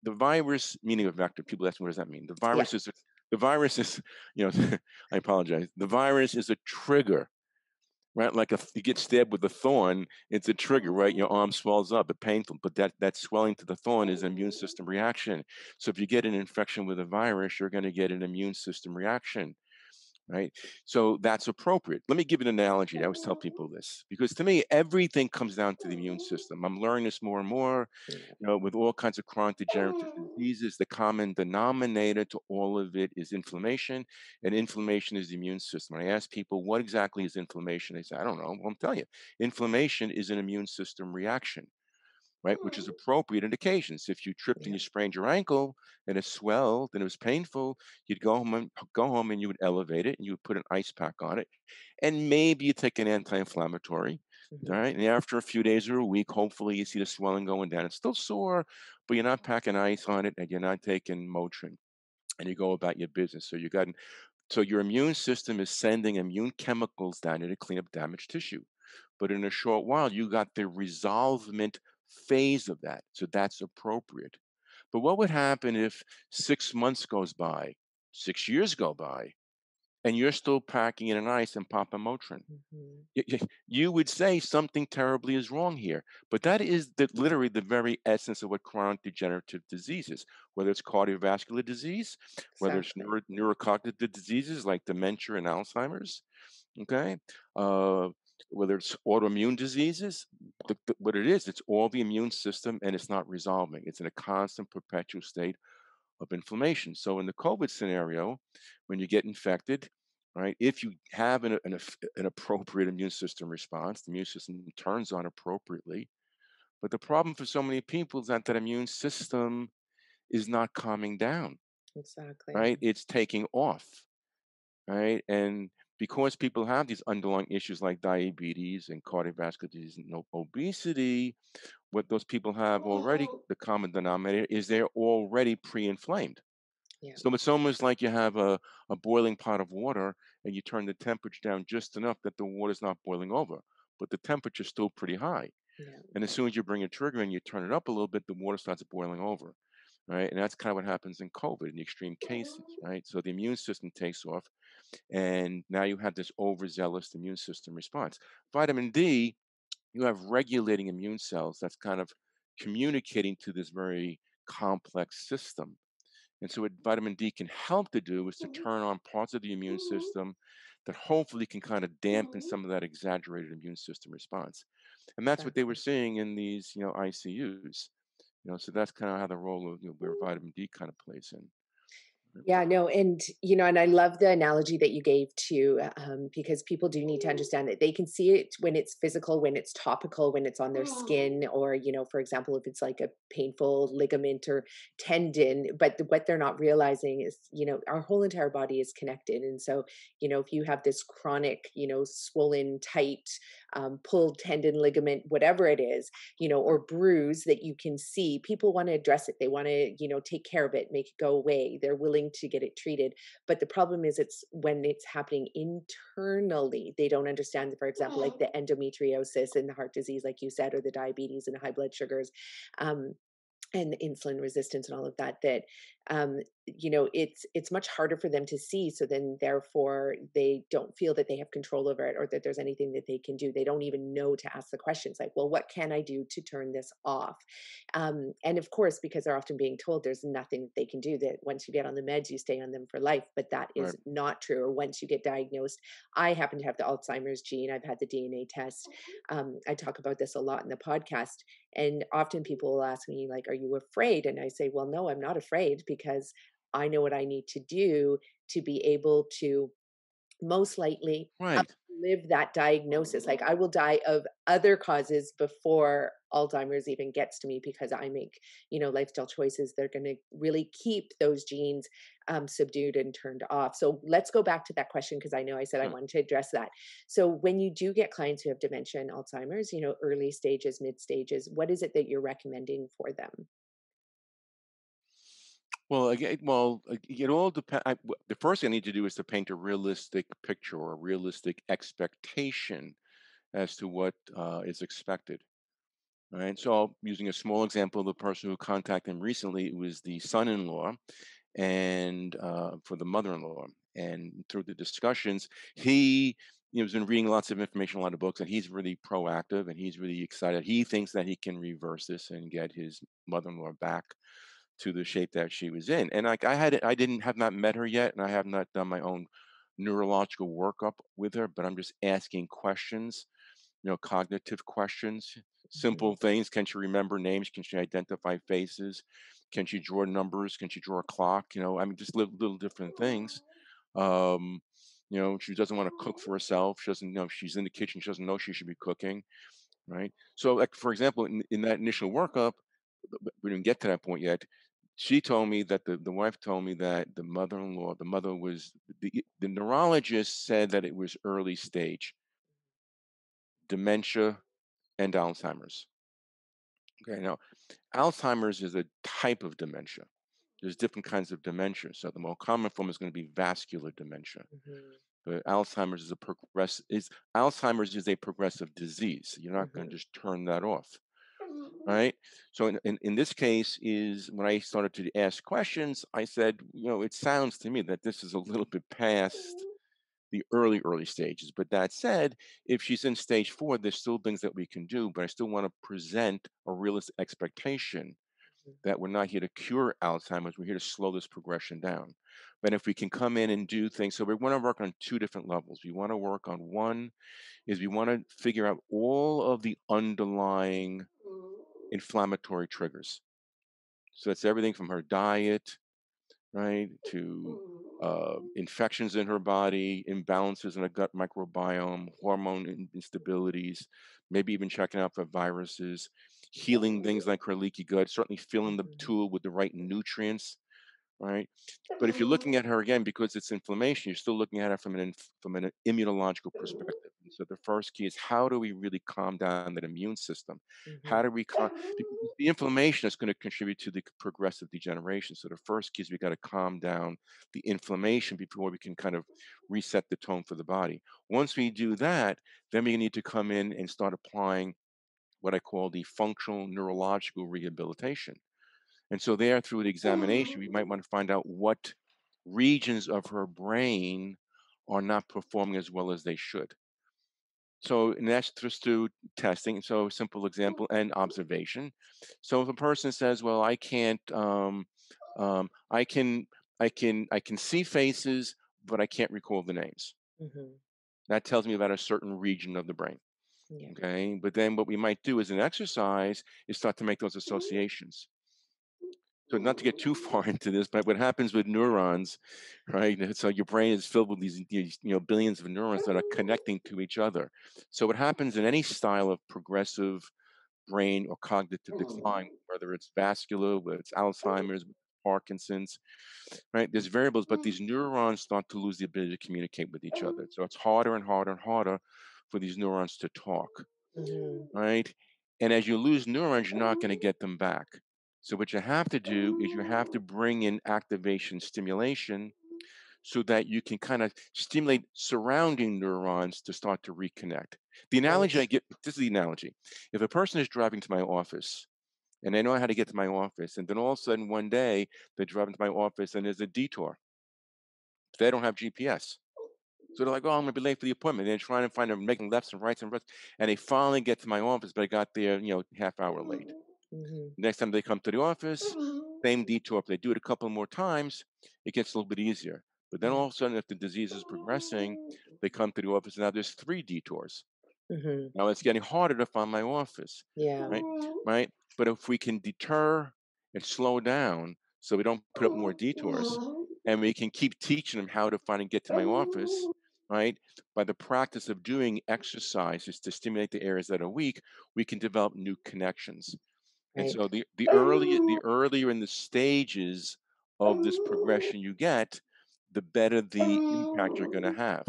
The virus, meaning a vector, people ask me, what does that mean?
Yeah.
The virus is, I apologize. The virus is a trigger, right? Like if you get stabbed with a thorn, it's a trigger, right? Your arm swells up, it's painful, but that swelling to the thorn is an immune system reaction. So if you get an infection with a virus, you're going to get an immune system reaction, right? So that's appropriate. Let me give an analogy. I always tell people this because to me, everything comes down to the immune system. I'm learning this more and more,
Yeah.
with all kinds of chronic degenerative diseases. The common denominator to all of it is inflammation, and inflammation is the immune system. I ask people, what exactly is inflammation? They say, I don't know. Well, I'm telling you, inflammation is an immune system reaction, right? Which is appropriate in occasions. If you tripped and
Yeah.
you sprained your ankle and it swelled and it was painful, you'd go home and you would elevate it and you would put an ice pack on it, and maybe you take an anti-inflammatory. All
Hmm.
right. And after a few days or a week, hopefully you see the swelling going down. It's still sore, but you're not packing ice on it and you're not taking Motrin and you go about your business. So your immune system is sending immune chemicals down there to clean up damaged tissue. But in a short while, you got the resolvement phase of that. So that's appropriate. But what would happen if 6 months goes by, 6 years go by, and you're still packing in an ice and popping Motrin?
Hmm.
You would say something terribly is wrong here. But that is literally the very essence of what chronic degenerative disease is, whether it's cardiovascular disease, whether it's
Exactly.
neurocognitive diseases like dementia and Alzheimer's, okay? Uh, whether it's autoimmune diseases, what it is, it's all the immune system and it's not resolving. It's in a constant perpetual state of inflammation. So in the COVID scenario, when you get infected, right, if you have an appropriate immune system response, the immune system turns on appropriately. But the problem for so many people is that that immune system is not calming down,
Exactly.
right? It's taking off, right? And because people have these underlying issues like diabetes and cardiovascular disease and obesity, what those people have already, the common denominator is they're already pre-inflamed.
Yeah.
So it's almost like you have a boiling pot of water and you turn the temperature down just enough that the water's not boiling over, but the temperature's still pretty high.
Yeah.
And as soon as you bring a trigger and you turn it up a little bit, the water starts boiling over, right? And that's kind of what happens in COVID in the extreme cases, right? So the immune system takes off, and now you have this overzealous immune system response. Vitamin D, you have regulating immune cells that's kind of communicating to this very complex system. And so, what vitamin D can help to do is to turn on parts of the immune system that hopefully can kind of dampen some of that exaggerated immune system response. And that's what they were
Exactly.
seeing in these, ICUs. So that's kind of how the role of where vitamin D kind of plays in.
Yeah, no, and and I love the analogy that you gave to because people do need to understand that they can see it when it's physical, when it's topical, when it's on their skin, or for example, if it's like a painful ligament or tendon. But what they're not realizing is, our whole entire body is connected, and so if you have this chronic, swollen, tight, pulled tendon, ligament, whatever it is, or bruise that you can see, people want to address it. They want to, take care of it, make it go away. They're willing to get it treated. But the problem is it's when it's happening internally, they don't understand, for example, like the endometriosis and the heart disease, like you said, or the diabetes and the high blood sugars. Um, and the insulin resistance and all of that, it's much harder for them to see, so then therefore they don't feel that they have control over it, or that there's anything that they can do. They don't even know to ask the questions like, well, what can I do to turn this off? And of course, because they're often being told there's nothing that they can do, that once you get on the meds you stay on them for life, but that
Right.
is not true. Or once you get diagnosed, I happen to have the Alzheimer's gene, I've had the DNA test. I talk about this a lot in the podcast, and often people will ask me, like, are you afraid? And I say, well, no, I'm not afraid, because I know what I need to do to be able to most likely
Right.
live that diagnosis. Like, I will die of other causes before Alzheimer's even gets to me, because I make, lifestyle choices. They're going to really keep those genes subdued and turned off. So let's go back to that question, because I know I said I
Huh.
wanted to address that. So when you do get clients who have dementia and Alzheimer's, early stages, mid stages, what is it that you're recommending for them?
Well, again, it all depends. The first thing I need to do is to paint a realistic picture or a realistic expectation as to what is expected. Right. So, using a small example, the person who contacted him recently, it was the son-in-law, and for the mother-in-law. And through the discussions, he has been reading lots of information, a lot of books, and he's really proactive and he's really excited. He thinks that he can reverse this and get his mother-in-law back to the shape that she was in. And like I didn't have not met her yet, and I have not done my own neurological workup with her, but I'm just asking questions, cognitive questions,
Mhm,
simple things. Can she remember names? Can she identify faces? Can she draw numbers? Can she draw a clock? I mean, just little different things. Um, she doesn't want to cook for herself. She doesn't know if she's in the kitchen. She doesn't know she should be cooking, right? So, like for example, in that initial workup, we didn't get to that point yet. She told me that the wife told me that the mother was the neurologist said that it was early stage dementia and Alzheimer's. Okay, now Alzheimer's is a type of dementia. There's different kinds of dementia. So the more common form is going to be vascular dementia.
mhm,
But Alzheimer's is a progressive disease. You're not going to
mhm,
just turn that off. Right. So in this case is when I started to ask questions, I said, it sounds to me that this is a little bit past the early stages. But that said, if she's in stage 4, there's still things that we can do, but I still want to present a realistic expectation
mhm,
that we're not here to cure Alzheimer's. We're here to slow this progression down. But if we can come in and do things, so we want to work on two different levels. We want to work on one is we want to figure out all of the underlying inflammatory triggers. So that's everything from her diet, right, to infections in her body, imbalances in the gut microbiome, hormone instabilities, maybe even checking out for viruses, healing things like her leaky gut, certainly filling the
mhm,
tool with the right nutrients, right? But if you're looking at her again, because it's inflammation, you're still looking at it from an immunological perspective. And so the first key is how do we really calm down that immune system? How
mhm,
do we calm? Because the inflammation is going to contribute to the progressive degeneration. So the first key is we got to calm down the inflammation before we can kind of reset the tone for the body. Once we do that, then we need to come in and start applying what I call the functional neurological rehabilitation. And so there through the examination, we might want to find out what regions of her brain are not performing as well as they should. So, and that's just through testing. So, simple example and observation. So, if a person says, "Well, I can't, I can, I can see faces, but I can't recall the names,"
mhm.
that tells me about a certain region of the brain.
Yeah.
Okay, but then what we might do as an exercise is start to make those associations. So not to get too far into this, but what happens with neurons, right? So your brain is filled with these billions of neurons that are connecting to each other. So what happens in any style of progressive brain or cognitive decline, whether it's vascular, whether it's Alzheimer's, Parkinson's, right? There's variables, but these neurons start to lose the ability to communicate with each other. So it's harder and harder and harder for these neurons to talk,
Mhm.
right? And as you lose neurons, you're not going to get them back. So what you have to do is you have to bring in activation stimulation so that you can kind of stimulate surrounding neurons to start to reconnect. The analogy I
Right.
get, this is the analogy. If a person is driving to my office and they know how to get to my office, and then all of a sudden one day they're driving to my office and there's a detour, they don't have GPS. So they're like, "Oh, I'm gonna be late for the appointment." They're trying to find them, making lefts and rights and rights, and they finally get to my office, but I got there, half hour late.
Mhm.
Next time they come to the office, same detour. If they do it a couple more times, it gets a little bit easier. But then
Yeah.
all of a sudden, if the disease is progressing, they come to the office, and now there's 3 detours.
Mhm.
Now it's getting harder to find my office,
Yeah.
right? Right. But if we can deter and slow down so we don't put up more detours, and we can keep teaching them how to find and get to my office, right? By the practice of doing exercises to stimulate the areas that are weak, we can develop new connections. And
Right.
so the earlier in the stages of this progression you get, the better the impact you're going to have.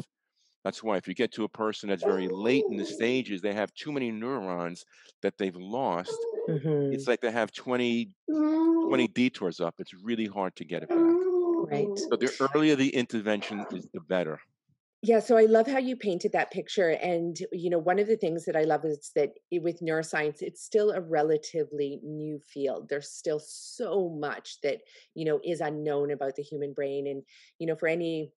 That's why if you get to a person that's very late in the stages, they have too many neurons that they've lost. It's
Mhm.
like they have 20 detours up. It's really hard to get it back.
Right.
So the earlier the intervention is, the better.
Yeah, so I love how you painted that picture. And, one of the things that I love is that with neuroscience, it's still a relatively new field. There's still so much that, is unknown about the human brain. And, for any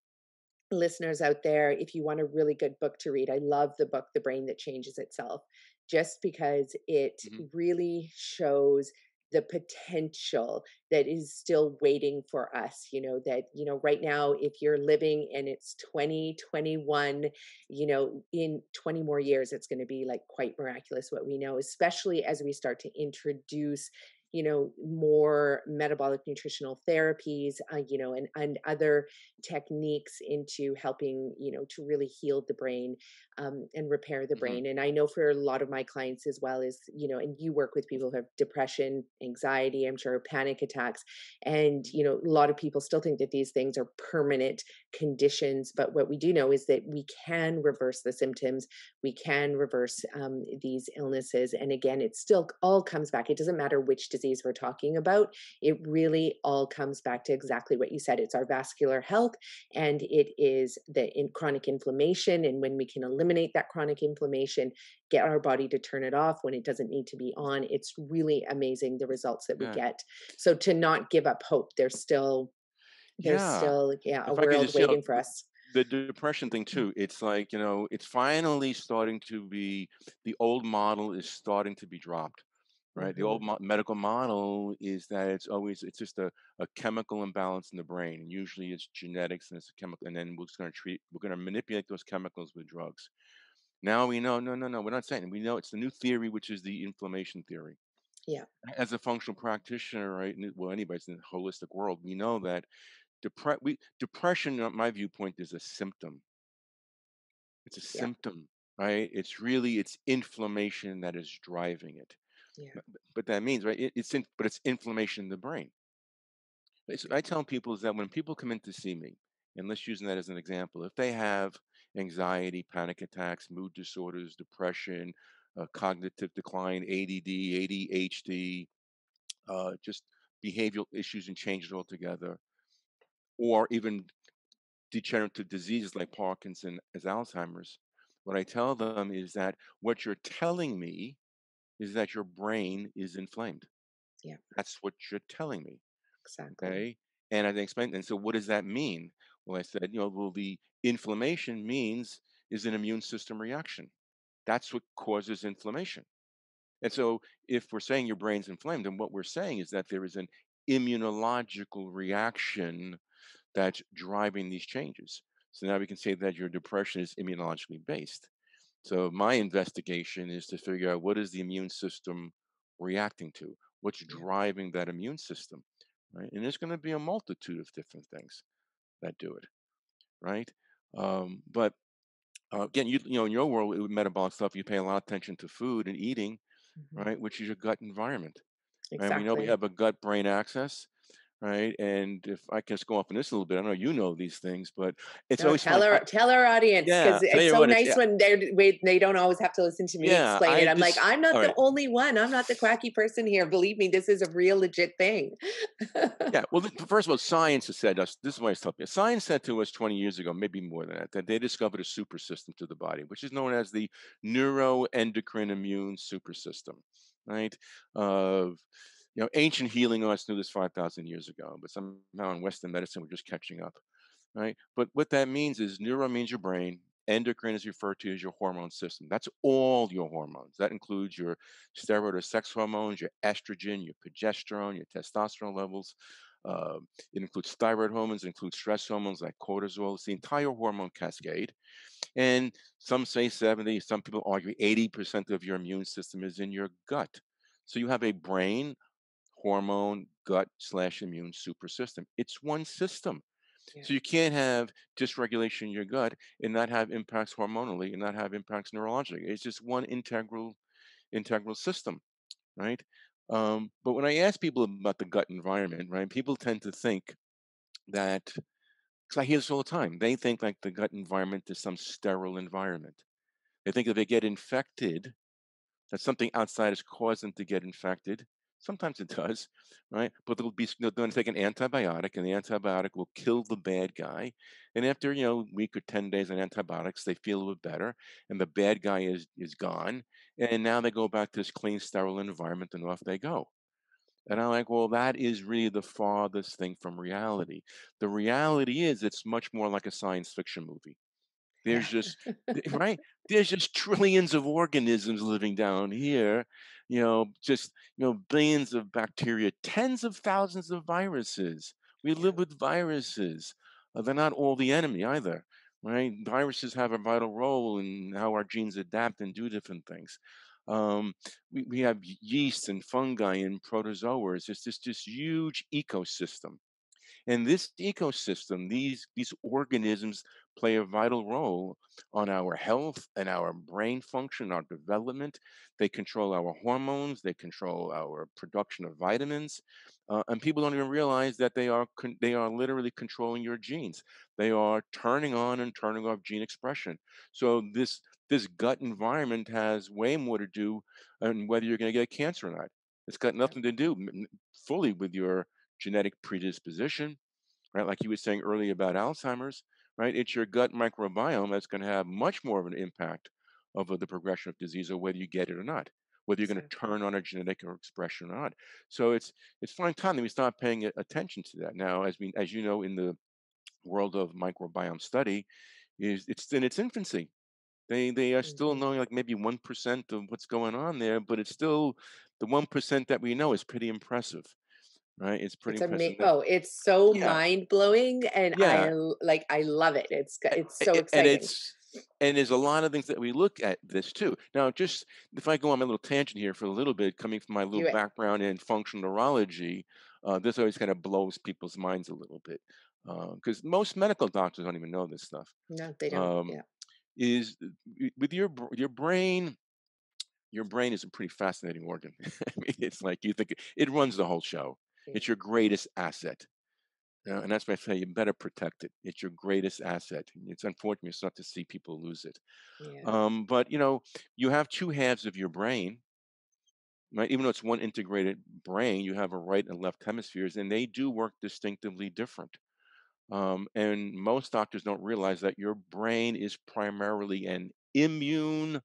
listeners out there, if you want a really good book to read, I love the book, The Brain That Changes Itself, just because it
Mhm.
really shows the potential that is still waiting for us. That, right now, if you're living and it's 2021, in 20 more years, it's going to be like quite miraculous what we know, especially as we start to introduce more metabolic nutritional therapies, and other techniques into helping to really heal the brain, and repair the
Mhm.
brain. And I know for a lot of my clients as well, is and you work with people who have depression, anxiety, I'm sure panic attacks, and a lot of people still think that these things are permanent conditions, but what we do know is that we can reverse the symptoms, we can reverse these illnesses. And again, it still all comes back, it doesn't matter which disease we're talking about, it really all comes back to exactly what you said. It's our vascular health, and it is the chronic inflammation. And when we can eliminate that chronic inflammation, get our body to turn it off when it doesn't need to be on, it's really amazing the results that we
Yeah.
get. So to not give up hope,
Yeah.
yeah, a
If I could
world
just,
waiting for us.
the depression thing too, it's like, it's finally starting to be, the old model is starting to be dropped, right? The old
Hmm.
medical model is that it's just a chemical imbalance in the brain. And usually it's genetics and it's a chemical, and then we're going to manipulate those chemicals with drugs. Now we know, no, no, no, we're not saying it. We know it's the new theory, which is the inflammation theory.
Yeah.
As a functional practitioner, right? Well, anybody's in the holistic world, we know that depression, my viewpoint, is a symptom. It's a
Yeah.
symptom, right? It's inflammation that is driving it.
Yeah.
But that means, right? But it's inflammation in the brain. I tell people is that when people come in to see me, and let's use that as an example, if they have anxiety, panic attacks, mood disorders, depression, cognitive decline, ADD, ADHD, just behavioral issues and changes altogether, or even degenerative diseases like Parkinson as Alzheimer's, what I tell them is that what you're telling me is that your brain is inflamed.
Yeah.
That's what you're telling me.
Exactly.
Okay. And I explained, and so what does that mean? Well, I said, well, the inflammation means is an immune system reaction. That's what causes inflammation. And so if we're saying your brain's inflamed, then what we're saying is that there is an immunological reaction that's driving these changes. So now we can say that your depression is immunologically based. So my investigation is to figure out what is the immune system reacting to? What's
Yeah.
driving that immune system? right? And there's going to be a multitude of different things that do it, right? But again, in your world with metabolic stuff, you pay a lot of attention to food and eating,
Mhm.
right? Which is your gut environment, right? We know we
Exactly.
have a gut-brain axis, right? And if I can just go off on this a little bit, I know you know these things, but it's
No,
always funny.
tell our audience
Yeah,
because
tell
it's
you
so
what,
nice when they don't always have to listen to me
yeah,
explain it.
I
I'm like,
just,
I'm not
all
the
right.
only one. I'm not the quacky person here. Believe me, this is a real legit thing.
Yeah, well, first of all, science has said us. This is why it's tough. Science said to us 20 years ago, maybe more than that, that they discovered a super system to the body, which is known as the neuro-endocrine-immune super system, right? Of ancient healing arts knew this 5,000 years ago, but somehow in Western medicine we're just catching up, right? But what that means is neuro means your brain. Endocrine is referred to as your hormone system. That's all your hormones. That includes your steroid or sex hormones, your estrogen, your progesterone, your testosterone levels. It includes thyroid hormones, it includes stress hormones like cortisol. It's the entire hormone cascade. And some say 70, some people argue 80% of your immune system is in your gut. So you have a brain, hormone, gut slash immune super system. It's one system.
Yeah.
So you can't have dysregulation in your gut and not have impacts hormonally and not have impacts neurologically. It's just one integral system, right? But when I ask people about the gut environment, right, people tend to think that, because I hear this all the time, they think like the gut environment is some sterile environment. They think if they get infected, that something outside has caused them to get infected. Sometimes it does, right? But they're going to take an antibiotic, and the antibiotic will kill the bad guy. And after a week or 10 days on antibiotics, they feel a little better, and the bad guy is gone. And now they go back to this clean, sterile environment, and off they go. And I'm like, well, that is really the farthest thing from reality. The reality is, it's much more like a science fiction movie. There's
Yeah.
just right? There's just trillions of organisms living down here, just, billions of bacteria, tens of thousands of viruses. We live
Yeah.
with viruses. They're not all the enemy either, right? Viruses have a vital role in how our genes adapt and do different things. We have yeast and fungi and protozoas. It's just huge ecosystem. And this ecosystem, these organisms play a vital role on our health and our brain function, our development. They control our hormones. They control our production of vitamins, and people don't even realize that they are literally controlling your genes. They are turning on and turning off gene expression. So this gut environment has way more to do on whether you're going to get cancer or not. It's got
Yeah.
nothing to do fully with your genetic predisposition, right? Like you were saying earlier about Alzheimer's, right? It's your gut microbiome that's going to have much more of an impact of the progression of disease, or whether you get it or not, whether you're going to
Exactly.
turn on a genetic or expression or not. So it's fine time that we start paying attention to that now. As you know, in the world of microbiome study, is it's in its infancy. They are still
Mhm.
knowing like maybe 1% of what's going on there, but it's still the 1% that we know is pretty impressive, right? It's pretty impressive.
It's so
Yeah,
mind blowing, and
yeah.
I love it. It's so
And
exciting.
there's a lot of things that we look at this too. Now, just if I go on my little tangent here for a little bit, coming from my little
Do it.
background in functional neurology, this always kind of blows people's minds a little bit, because most medical doctors don't even know this stuff.
No, they don't.
Um,
Yeah.
is with your brain. Your brain is a pretty fascinating organ. I mean, it's like you think it runs the whole show.
Yeah.
It's your greatest asset. And that's why I say you better protect it. It's your greatest asset. And it's unfortunate you start to see people lose it.
Yeah.
But you have two halves of your brain, right? Even though it's one integrated brain, you have a right and left hemispheres, and they do work distinctively different. And most doctors don't realize that your brain is primarily an immune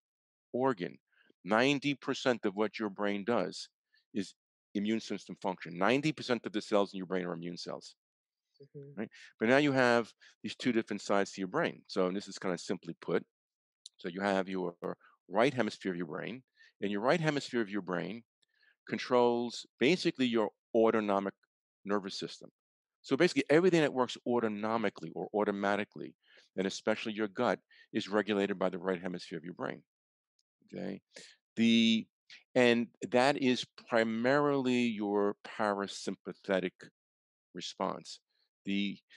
organ. 90% of what your brain does is immune system function. 90% of the cells in your brain are immune cells,
Mhm.
right? But now you have these two different sides to your brain. So, and this is kind of simply put. So you have your right hemisphere of your brain, and your right hemisphere of your brain controls basically your autonomic nervous system. So basically, everything that works autonomically or automatically, and especially your gut, is regulated by the right hemisphere of your brain. Okay, the and that is primarily your parasympathetic response.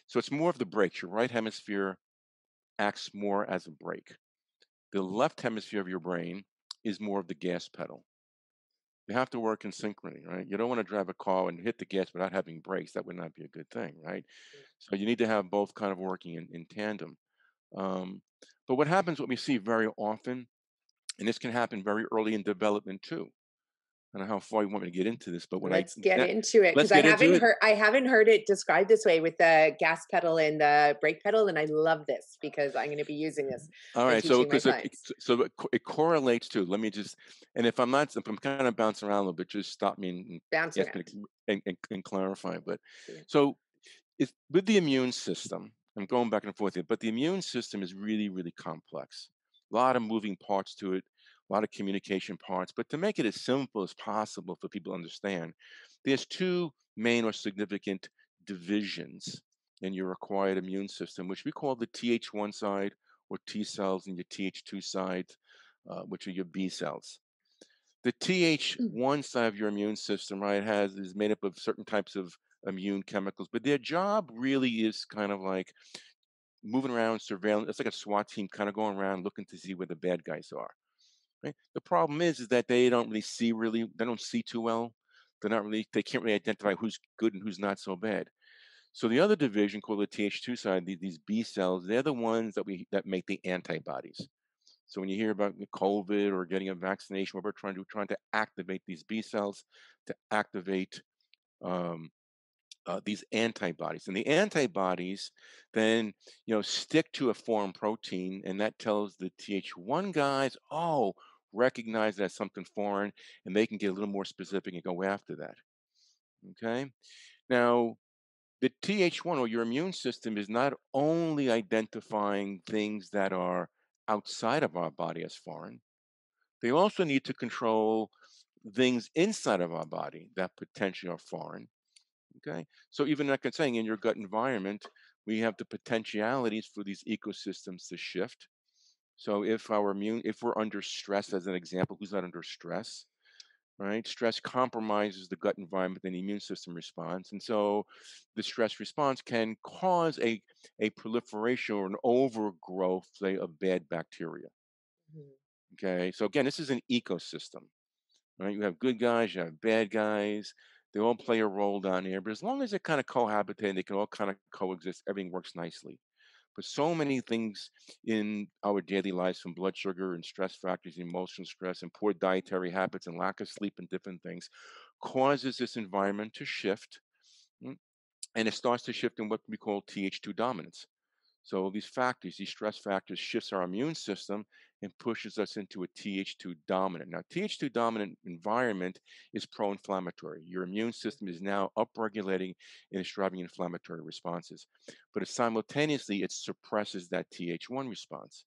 So it's more of the brakes. Your right hemisphere acts more as a brake. The left hemisphere of your brain is more of the gas pedal. They have to work in synchrony, right? You don't want to drive a car and hit the gas without having brakes. That would not be a good thing, right? So you need to have both kind of working in tandem. Um, but what happens, what we see very often, and this can happen very early in development too. I don't know how far you want me to get into this, but
Let's get into it
let's
because
get into it.
I haven't heard it described this way with the gas pedal and the brake pedal, and I love this because I'm going to be using this
All
when
right, so
teaching my
because
clients.
it correlates to. Let me just, and if I'm kind of bouncing around a little bit, just stop me and
Bounce
ask me
around.
to, and clarify. But
Yeah.
so it's with the immune system. I'm going back and forth here, but the immune system is really, really complex. A lot of moving parts to it, a lot of communication parts. But to make it as simple as possible for people to understand, there's two main or significant divisions in your acquired immune system, which we call the Th1 side or T cells, and your Th2 side, which are your B cells. The
Mm.
Th1 side of your immune system, right, is made up of certain types of immune chemicals, but their job really is kind of like moving around, surveillance. It's like a SWAT team kind of going around looking to see where the bad guys are. Right? The problem is that they don't really see they don't see too well. They can't really identify who's good and who's not so bad. So the other division called the Th2 side, these B cells, they're the ones that make the antibodies. So when you hear about COVID or getting a vaccination, what we're trying to activate these B cells to activate um, these antibodies, and the antibodies then stick to a foreign protein, and that tells the Th1 guys, oh, recognize that as something foreign, and they can get a little more specific and go after that. Okay, now the Th1 or your immune system is not only identifying things that are outside of our body as foreign, they also need to control things inside of our body that potentially are foreign. Okay. So even like I'm saying, in your gut environment, we have the potentialities for these ecosystems to shift. So if we're under stress, as an example, who's not under stress, right? Stress compromises the gut environment and the immune system response. And so the stress response can cause a proliferation or an overgrowth, say, of bad bacteria.
Mhm.
Okay. So again, this is an ecosystem, right? You have good guys, you have bad guys. They all play a role down here, but as long as they kind of cohabitate and they can all kind of coexist, everything works nicely. But so many things in our daily lives, from blood sugar and stress factors, emotional stress, and poor dietary habits, and lack of sleep, and different things, causes this environment to shift, mm, and it starts to shift in what we call Th2 dominance. So these stress factors shifts our immune system and pushes us into a Th2 dominant. Now, Th2 dominant environment is pro-inflammatory. Your immune system is now upregulating and it's driving inflammatory responses. But simultaneously, it suppresses that Th1 response.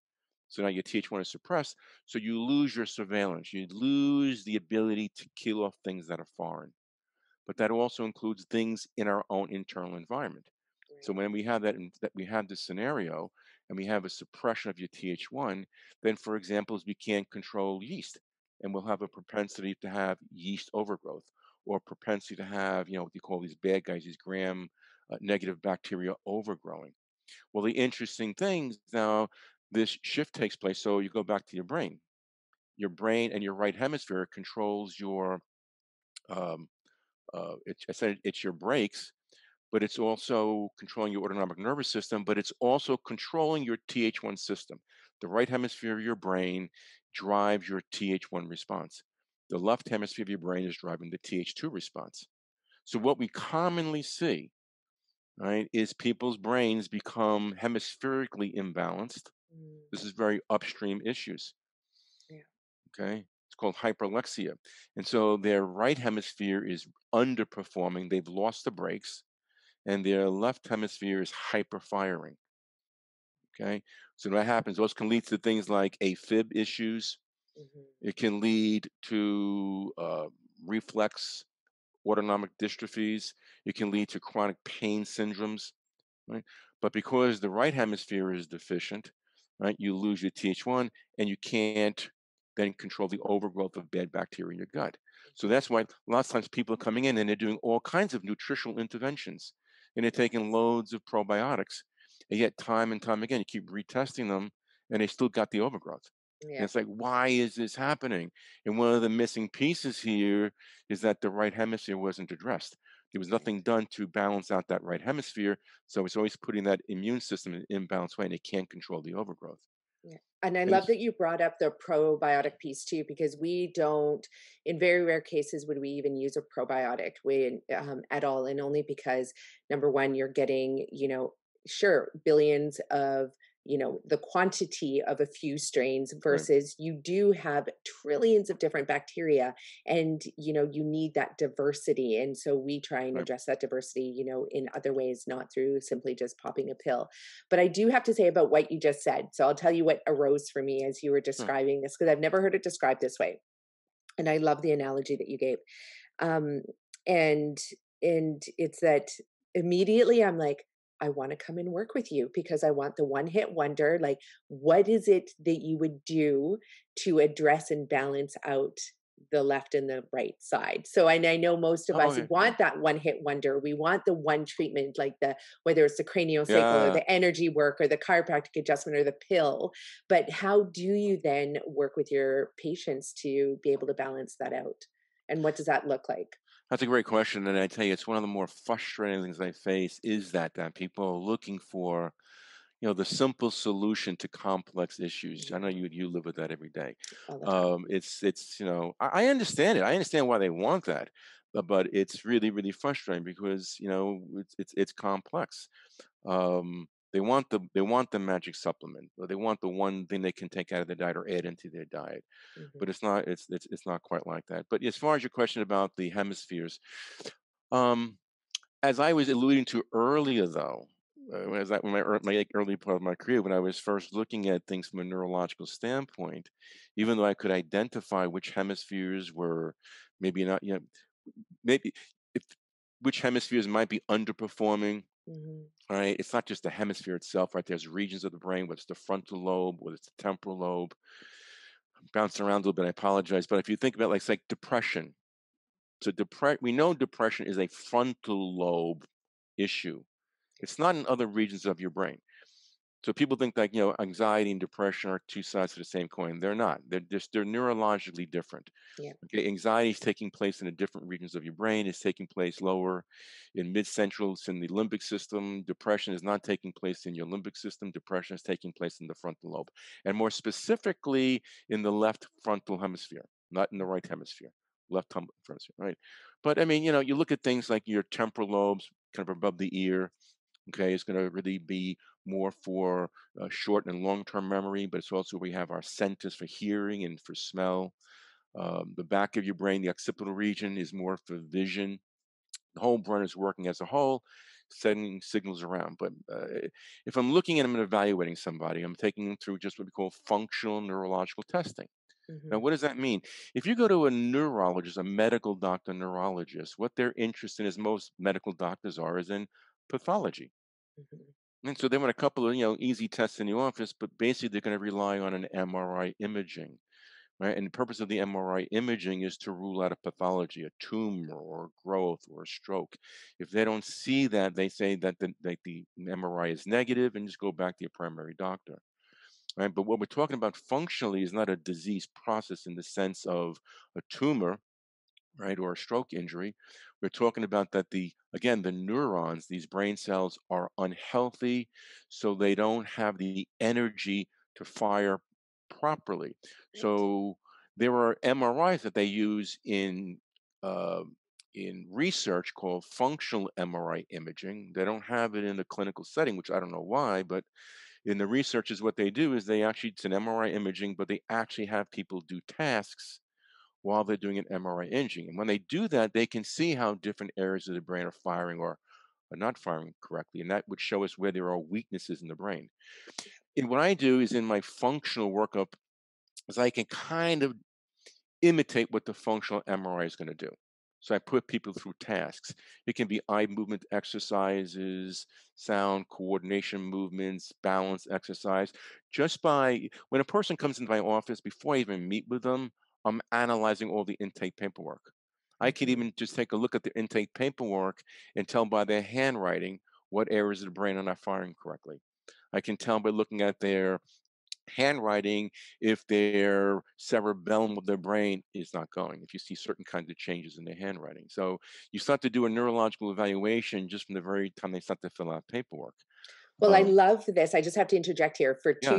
So now your Th1 is suppressed, so you lose your surveillance. You lose the ability to kill off things that are foreign. But that also includes things in our own internal environment. So
Right.
when we have that we have this scenario and we have a suppression of your Th1, then for example, we can't control yeast, and we'll have a propensity to have yeast overgrowth, or propensity to have what you call these bad guys, these gram negative bacteria overgrowing. Well, the interesting thing now, this shift takes place. So you go back to your brain. Your brain and your right hemisphere controls your um, I said it's your brakes, but it's also controlling your autonomic nervous system, but it's also controlling your Th1 system. The right hemisphere of your brain drives your Th1 response. The left hemisphere of your brain is driving the Th2 response. So what we commonly see, right, is people's brains become hemispherically imbalanced.
Mm.
This is very upstream issues.
Yeah.
Okay. It's called hyperlexia. And so their right hemisphere is underperforming. They've lost the brakes, and their left hemisphere is hyperfiring. Okay. So what happens? Those can lead to things like AFib issues.
Mhm.
It can lead to reflex autonomic dystrophies. It can lead to chronic pain syndromes. Right. But because the right hemisphere is deficient, right, you lose your Th1 and you can't then control the overgrowth of bad bacteria in your gut. So that's why lots of times people are coming in and they're doing all kinds of nutritional interventions. and they're taking loads of probiotics, and yet time and time again, you keep retesting them, and they still got the overgrowth. And
Yeah.
it's like, why is this happening? And one of the missing pieces here is that the right hemisphere wasn't addressed. There was
Yeah.
nothing done to balance out that right hemisphere. So it's always putting that immune system in an imbalanced way, and it can't control the overgrowth.
Yeah. And I
And
love
it's
that you brought up the probiotic piece too, because we don't, in very rare cases, would we even use a probiotic at all. And only because, number one, you're getting, sure, billions of, the quantity of a few strains
right,
versus you do have trillions of different bacteria and, you need that diversity. And so we try and
right,
address that diversity, in other ways, not through simply just popping a pill. But I do have to say about what you just said. So I'll tell you what arose for me as you were
sure.
describing this, because I've never heard it described this way. And I love the analogy that you gave. Um, and it's that immediately I'm like, I want to come and work with you because I want the one hit wonder. Like, what is it that you would do to address and balance out the left and the right side? So, and I know most of
Oh,
us
okay, yeah,
want that one hit wonder. We want the one treatment, like whether it's the craniosacral or
yeah.
the energy work or the chiropractic adjustment or the pill. But how do you then work with your patients to be able to balance that out? And what does that look like?
That's a great question, and I tell you, it's one of the more frustrating things I face is that people are looking for, the simple solution to complex issues. I know
Mhm.
you live with that every day.
All the time.
I understand it. I understand why they want that, but it's really really frustrating because it's complex. They want the magic supplement, or they want the one thing they can take out of their diet or add into their diet,
Mhm.
but it's not quite like that. But as far as your question about the hemispheres, um, as I was alluding to earlier, though, when my early part of my career, when I was first looking at things from a neurological standpoint, even though I could identify which hemispheres were maybe not, maybe if which hemispheres might be underperforming.
Mhm.
Right, it's not just the hemisphere itself, right? There's regions of the brain, whether it's the frontal lobe, whether it's the temporal lobe. I'm bouncing around a little bit. I apologize, but if you think about like, it's like depression, we know depression is a frontal lobe issue. It's not in other regions of your brain. So people think like, anxiety and depression are two sides of the same coin. They're not. They're neurologically different.
Yeah.
Okay, anxiety is taking place in the different regions of your brain. It's taking place lower in mid-central, it's in the limbic system. Depression is not taking place in your limbic system. Depression is taking place in the frontal lobe, and more specifically in the left frontal hemisphere, not in the right hemisphere. Hemisphere, right? But I mean, you look at things like your temporal lobes, kind of above the ear. Okay, it's going to really be more for short and long-term memory, but it's also we have our centers for hearing and for smell. The back of your brain, the occipital region, is more for vision. The whole brain is working as a whole, sending signals around. But if I'm looking at them and evaluating somebody, I'm taking them through just what we call functional neurological testing. Now,
Mhm.
what does that mean? If you go to a neurologist, a medical doctor, neurologist, what they're interested in, as most medical doctors are, is in pathology.
Mhm.
And so they want a couple of easy tests in the office, but basically they're going to rely on an MRI imaging, right? And the purpose of the MRI imaging is to rule out a pathology, a tumor or growth or a stroke. If they don't see that, they say that the MRI is negative and just go back to your primary doctor, right? But what we're talking about functionally is not a disease process in the sense of a tumor, right, or a stroke injury. We're talking about that the neurons, these brain cells are unhealthy, so they don't have the energy to fire properly.
Right.
So there are MRIs that they use uh, in research called functional MRI imaging. They don't have it in the clinical setting, which I don't know why, but in the research is what they do is they actually it's an MRI imaging, but they actually have people do tasks while they're doing an MRI imaging. And when they do that, they can see how different areas of the brain are firing or are not firing correctly. And that would show us where there are weaknesses in the brain. And what I do is in my functional workup is I can kind of imitate what the functional MRI is going to do. So I put people through tasks. It can be eye movement exercises, sound coordination movements, balance exercise. Just by when a person comes into my office, before I even meet with them, I'm analyzing all the intake paperwork. I could
Mhm.
even just take a look at the intake paperwork and tell by their handwriting what areas of the brain are not firing correctly. I can tell by looking at their handwriting if their cerebellum of their brain is not going, if you see certain kinds of changes in their handwriting. So you start to do a neurological evaluation just from the very time they start to fill out paperwork.
Well, I
Um,
love this. I just have to interject here for
yeah,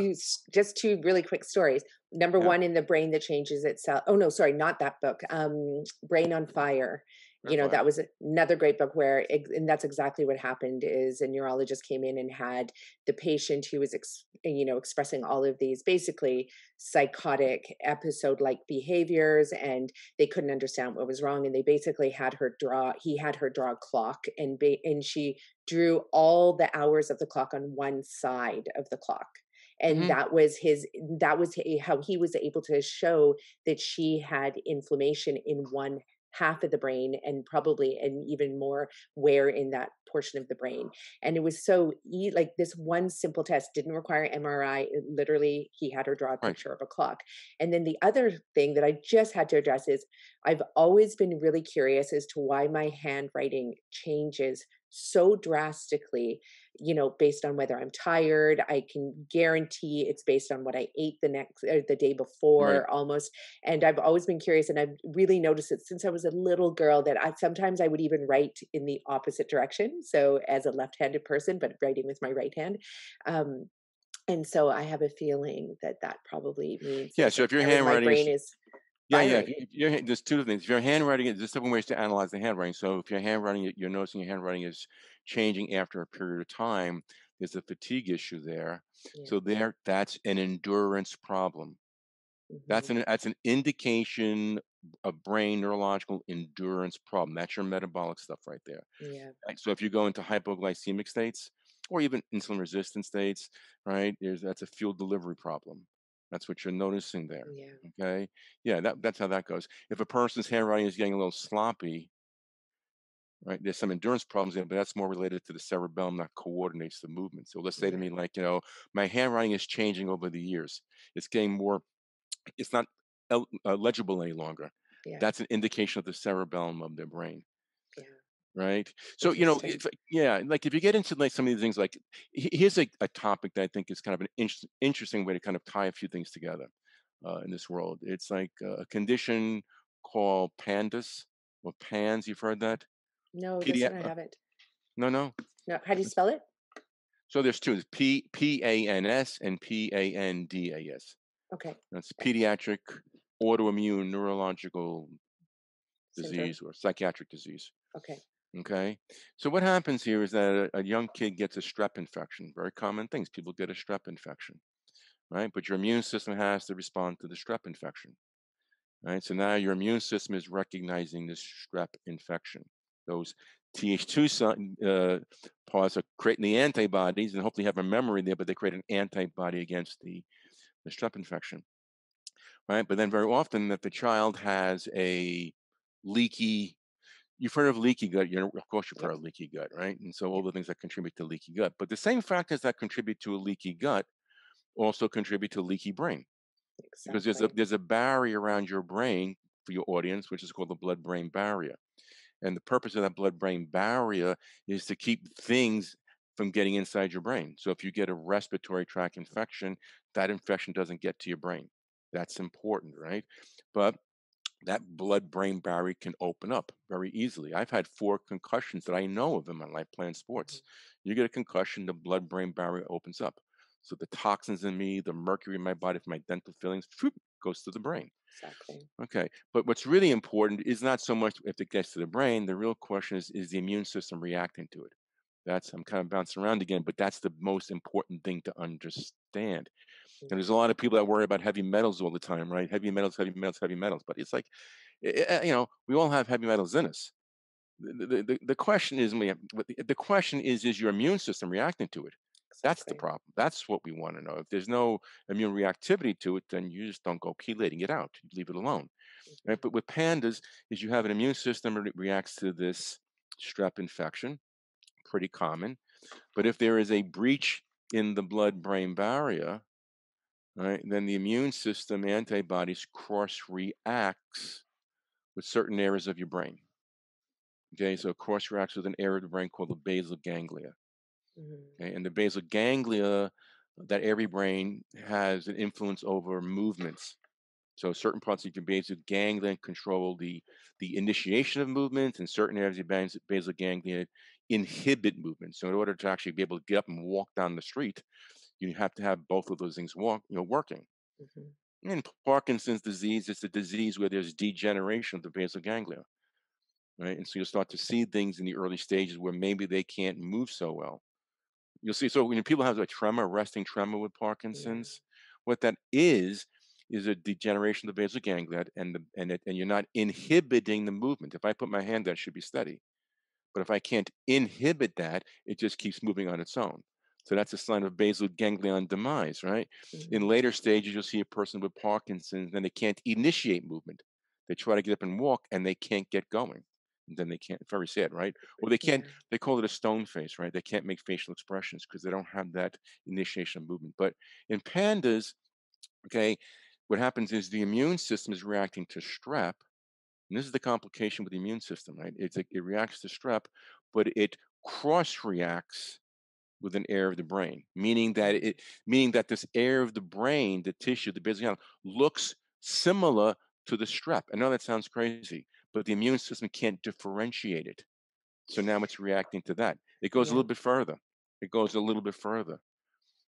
just two really quick stories. Number
yeah,
one, in the brain that changes itself. Oh no, sorry, not that book. Brain on Fire.
they're fine.
That was another great book where, and that's exactly what happened. Is a neurologist came in and had the patient who was, expressing all of these basically psychotic episode-like behaviors, and they couldn't understand what was wrong, and they basically had her draw. He had her draw a clock, and she drew all the hours of the clock on one side of the clock, and
Hmm.
how he was able to show that she had inflammation in one half of the brain, and probably and even more where in that portion of the brain. And it was like this one simple test didn't require MRI. Literally, he had her draw a
Right.
picture of a clock. And then the other thing that I just had to address is I've always been really curious as to why my handwriting changes so drastically, based on whether I'm tired. I can guarantee it's based on what I ate the day
Right.
before almost. And I've always been curious, and I've really noticed it since I was a little girl that I would even write in the opposite direction. So as a left-handed person, but writing with my right hand. Um, and so I have a feeling that that probably means
Yeah.
is
So if your
my
handwriting
brain
is,
is
yeah, yeah.
firing.
There's two things. If your handwriting is, there's different ways to analyze the handwriting. So if your handwriting, you're noticing your handwriting is changing after a period of time, there's a fatigue issue there.
Yeah.
So that's an endurance problem.
Hmm.
That's an indication of brain neurological endurance problem. That's your metabolic stuff right there.
Yeah.
Right? So if you go into hypoglycemic states or even insulin resistant states, right? That's a fuel delivery problem. That's what you're noticing there.
Yeah.
Okay. Yeah, that's how that goes. If a person's handwriting is getting a little sloppy, right? There's some endurance problems there, but that's more related to the cerebellum that coordinates the movement. So let's say to
Yeah.
me, like, my handwriting is changing over the years. It's getting more, it's not legible any longer.
Yeah.
That's an indication of the cerebellum of their brain,
Yeah.
right? So
Interesting.
it's like, yeah, like if you get into like some of these things, like here's a topic that I think is kind of an interesting way to kind of tie a few things together in this world. It's like a condition called pandas or PANS. You've heard that?
No, this
Pedi-
one I
uh,
haven't.
no, no.
No, how do you spell it?
So there's two. There's PANS and PANDAS.
Okay.
That's pediatric autoimmune neurological
Syndrome.
disease or psychiatric disease.
Okay.
Okay. So what happens here is that a young kid gets a strep infection. Very common things. People get a strep infection, right? But your immune system has to respond to the strep infection, right? So now your immune system is recognizing this strep infection. Those Th2 parts are creating the antibodies and hopefully have a memory there, but they create an antibody against the strep infection, right? But then very often that the child has a leaky, you've heard of leaky gut. Of course, you've heard
Yep.
of leaky gut, right? And so all
Yep.
the things that contribute to leaky gut, but the same factors that contribute to a leaky gut also contribute to leaky brain because
Exactly.
there's a barrier around your brain for your audience, which is called the blood-brain barrier. And the purpose of that blood-brain barrier is to keep things from getting inside your brain. So if you get a respiratory tract infection, that infection doesn't get to your brain. That's important, right? But that blood-brain barrier can open up very easily. I've had 4 concussions that I know of in my life playing
Hmm.
sports. You get a concussion, the blood-brain barrier opens up. So the toxins in me, the mercury in my body from my dental fillings, goes to the brain.
Exactly.
Okay. But what's really important is not so much if it gets to the brain. The real question is the immune system reacting to it? I'm kind of bouncing around again, but that's the most important thing to understand. And
Yeah.
there's a lot of people that worry about heavy metals all the time, right? Heavy metals, heavy metals, heavy metals. But it's like, we all have heavy metals in us. The question is, the question is your immune system reacting to it? That's the
Exactly.
problem. That's what we want to know. If there's no immune reactivity to it, then you just don't go chelating it out. You leave it alone,
Hmm.
right? But with pandas, is you have an immune system that reacts to this strep infection, pretty common. But if there is a breach in the blood-brain barrier, right, then the immune system antibodies cross reacts with certain areas of your brain. Okay, so it cross reacts with an area of the brain called the basal ganglia.
Mhm.
Okay, and the basal ganglia, that every brain has an influence over movements. So certain parts of your basal ganglia control the initiation of movements, and certain areas of your basal ganglia inhibit movement. So in order to actually be able to get up and walk down the street, you have to have both of those things working.
Mhm.
In Parkinson's disease, it's a disease where there's degeneration of the basal ganglia, right? And so you'll start to see things in the early stages where maybe they can't move so well. You'll see. So when people have a tremor, resting tremor with
Yeah.
Parkinson's, what that is a degeneration of the basal ganglia, and you're not inhibiting the movement. If I put my hand there, it should be steady. But if I can't inhibit that, it just keeps moving on its own. So that's a sign of basal ganglion demise, right? In
Mhm.
later stages, you'll see a person with Parkinson's and they can't initiate movement. They try to get up and walk and they can't get going. And then they can't, very sad, right? Or they can't,
Yeah.
they call it a stone face, right? They can't make facial expressions because they don't have that initiation of movement. But in pandas, okay, what happens is the immune system is reacting to strep, and this is the complication with the immune system, right? It reacts to strep, but it cross reacts with an area of the brain,
Mhm.
meaning that this area of the brain, the tissue, the basal ganglia, looks similar to the strep. I know that sounds crazy, but the immune system can't differentiate it. So now it's reacting to that. It goes a
Yeah.
little bit further. It goes a little bit further,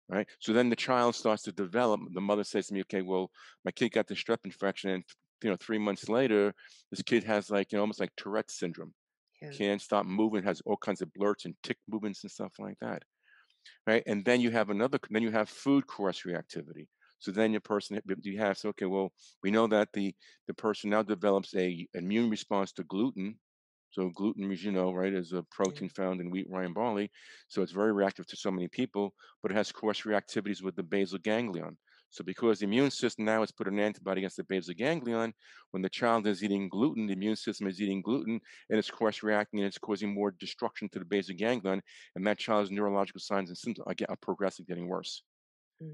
right? So then the child starts to develop. The mother says to me, "Okay, well, my kid got the strep infection, and 3 months later, this kid has like almost like Tourette's syndrome.
Yeah.
Can't stop moving, has all kinds of blurts and tick movements and stuff like that, right? And then you have then you have food cross reactivity. So then your person you have so okay, well, we know that the person now develops a immune response to gluten. So gluten, as you know, right, is a protein
Yeah.
found in wheat, rye, and barley. So it's very reactive to so many people, but it has cross reactivities with the basal ganglion. So because the immune system now has put an antibody against the basal ganglion, when the child is eating gluten, the immune system is eating gluten, and it's cross reacting and it's causing more destruction to the basal ganglion, and that child's neurological signs and symptoms are progressively getting worse.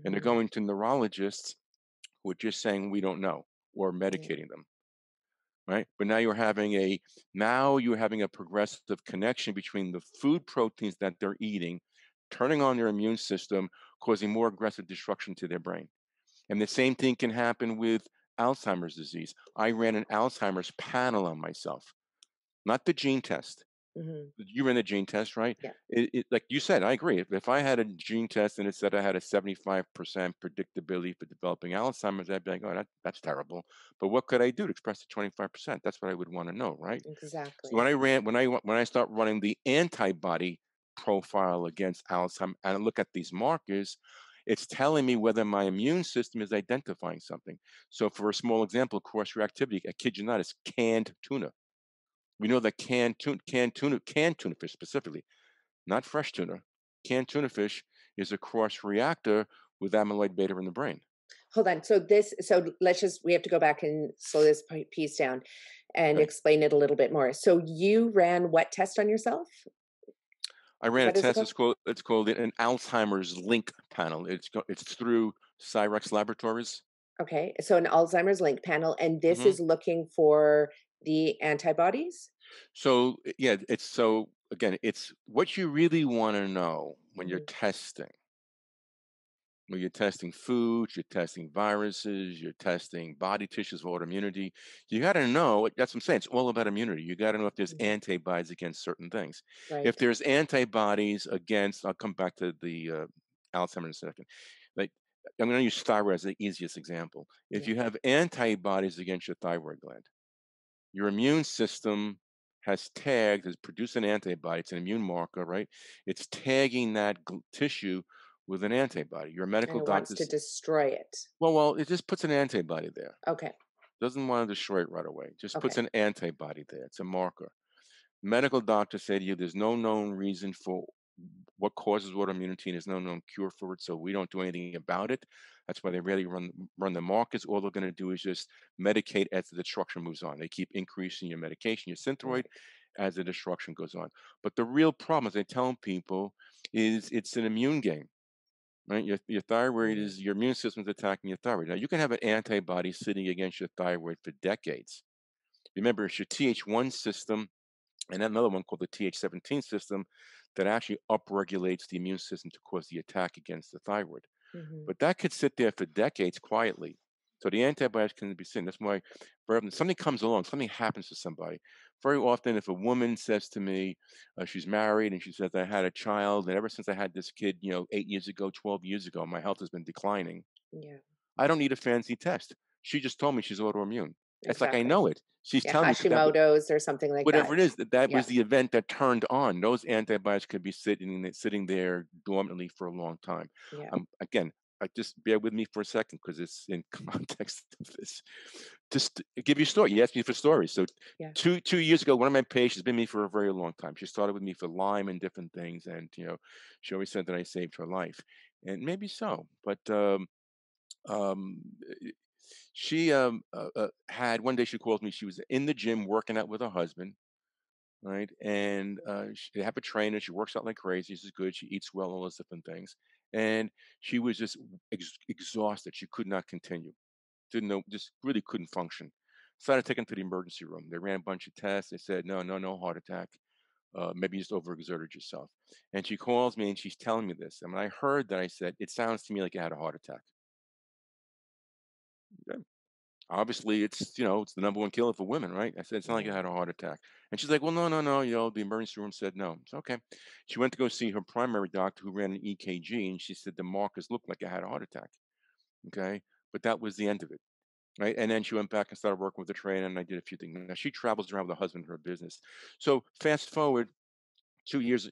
And they're
Mhm.
going to neurologists who are just saying we don't know or
Yeah.
medicating them, right? But now you're having a progressive connection between the food proteins that they're eating, turning on their immune system, causing more aggressive destruction to their brain. And the same thing can happen with Alzheimer's disease. I ran an Alzheimer's panel on myself, not the gene test.
Mhm.
You ran the gene test, right?
Yeah.
Like you said, I agree. If I had a gene test and it said I had a 75% predictability for developing Alzheimer's, I'd be like, oh, that's terrible. But what could I do to express the 25%? That's what I would want to know, right? So
Exactly.
when I start running the antibody profile against Alzheimer's and I look at these markers, it's telling me whether my immune system is identifying something. So for a small example, cross reactivity, I kid you not, is canned tuna. We know that canned tuna fish specifically, not fresh tuna. Canned tuna fish is a cross reactor with amyloid beta in the brain.
Hold on. So let's just, we have to go back and slow this piece down and
Okay.
explain it a little bit more. So you ran what test on yourself?
I ran a
What is it
test.
called?
It's called an Alzheimer's link panel. It's through Cyrex Laboratories.
Okay. So an Alzheimer's link panel, and this
hmm
is looking for the antibodies?
So yeah, it's so again, it's what you really want to know when you're
Mhm.
testing. When you're testing foods, you're testing viruses, you're testing body tissues for autoimmunity. You got to know, that's what I'm saying. It's all about immunity. You got to know if there's
Mhm.
antibodies against certain things. If
Right.
there's antibodies against, I'll come back to the Alzheimer's in a second. Like, I'm going to use thyroid as the easiest example. If
Yeah.
you have antibodies against your thyroid gland, your immune system has produced an antibody. It's an immune marker, right? It's tagging that tissue with an antibody. Your
And
medical
it wants
doctor
to destroy it.
well, it just puts an antibody there.
Okay.
Doesn't want to destroy it right away. Just puts
Okay.
an antibody there. It's a marker. Medical doctors say to you, there's no known reason for what causes autoimmunity, and there's no known cure for it, so we don't do anything about it. That's why they rarely run the markets. All they're going to do is just medicate as the destruction moves on. They keep increasing your medication, your Synthroid,
Right.
as the destruction goes on. But the real problem, as I tell people, is it's an immune game, right? Your thyroid
Mhm.
is your immune system's attacking your thyroid. Now you can have an antibody sitting against your thyroid for decades, Remember, it's your Th1 system and another one called the Th17 system that actually upregulates the immune system to cause the attack against the thyroid.
Hmm.
But that could sit there for decades quietly. So the antibiotics can be seen. That's why very often something comes along, something happens to somebody. Very often, if a woman says to me, she's married and she says, I had a child, and ever since I had this kid, 8 years ago, 12 years ago, my health has been declining.
Yeah,
I don't need a fancy test. She just told me she's autoimmune. It's like I
exactly.
know it. She's
Yeah,
telling me that
Hashimoto's or something like
whatever
that.
it is, that was
Yeah,
the event that turned on. Those antibiotics could be sitting there dormantly for a long time.
yeah,
Again, just bear with me for a second because it's in context of this. Just to give you a story. You asked me for stories. So
yeah.
two years ago, one of my patients has been with me for a very long time. She started with me for Lyme and different things, and she always said that I saved her life, and maybe so. But um, she had one day she called me. She was in the gym working out with her husband, right? And they have a trainer. She works out like crazy. She's good. She eats well, all those different things. And she was just exhausted. She could not continue. Didn't know, just really couldn't function. Started taking her to the emergency room. They ran a bunch of tests. They said, no, no, no heart attack. Maybe you just overexerted yourself. And she calls me and she's telling me this. And when I heard that, I said, it sounds to me like you had a heart attack. Obviously it's the number one killer for women, right? I said, it's not like I
Yeah.
had a heart attack. And she's like, well, no, no, no. The emergency room said no. It's okay. She went to go see her primary doctor who ran an EKG, and she said the markers looked like I had a heart attack. Okay. But that was the end of it. Right. And then she went back and started working with the trainer, and I did a few things. Now she travels around with her husband, her business. So fast forward 2 years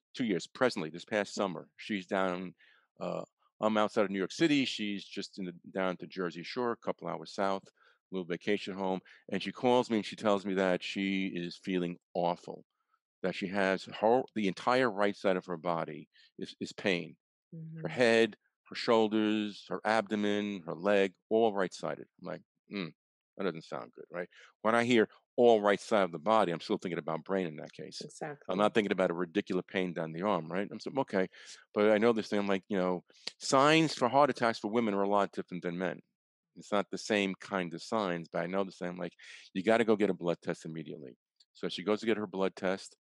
presently, this past summer, she's down. Uh, I'm outside of New York City. She's just down to Jersey Shore, a couple hours south, little vacation home. And she calls me and she tells me that she is feeling awful, that she has the entire right side of her body is pain, her
Hmm.
head, her shoulders, her abdomen, her leg, all right-sided. I'm like, that doesn't sound good, right? When I hear all right side of the body, I'm still thinking about brain in that case. I'm
Exactly.
not thinking about a ridiculous pain down the arm, right? I'm saying, okay, but I know this thing. I'm like, signs for heart attacks for women are a lot different than men. It's not the same kind of signs, but I know the same. Like, you got to go get a blood test immediately. So she goes to get her blood test.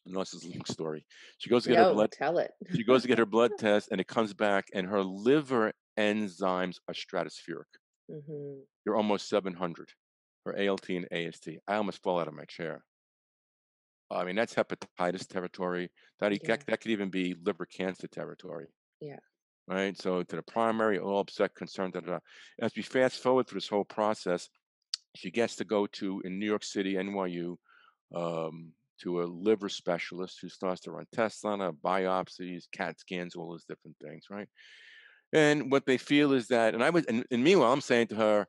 I know this is a long story. She goes to get her
No,
blood
tell it.
she goes to get her blood test, and it comes back, and her liver enzymes are stratospheric.
Hmm.
They're almost 700. Her ALT and AST. I almost fall out of my chair. I mean, that's hepatitis territory.
Yeah,
That could even be liver cancer territory,
yeah.
right? So to the primary, all upset, concerned. Da, da, da. As we fast forward through this whole process, she gets to go to in New York City, NYU, to a liver specialist who starts to run tests on her, biopsies, CAT scans, all those different things, right? And what they feel is that, and meanwhile, I'm saying to her,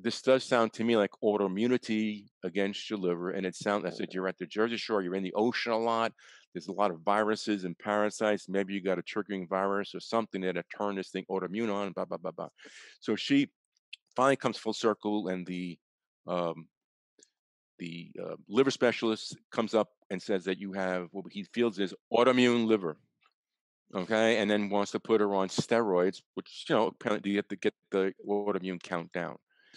this does sound to me like autoimmunity against your liver. And I said,
Totally.
you're at the Jersey Shore, you're in the ocean a lot. There's a lot of viruses and parasites. Maybe you got a triggering virus or something that turned this thing autoimmune on, blah, blah, blah, blah. So she finally comes full circle, and um, the liver specialist comes up and says that you have what he feels is autoimmune liver. Okay, and then wants to put her on steroids, which apparently you have to get the autoimmune count down.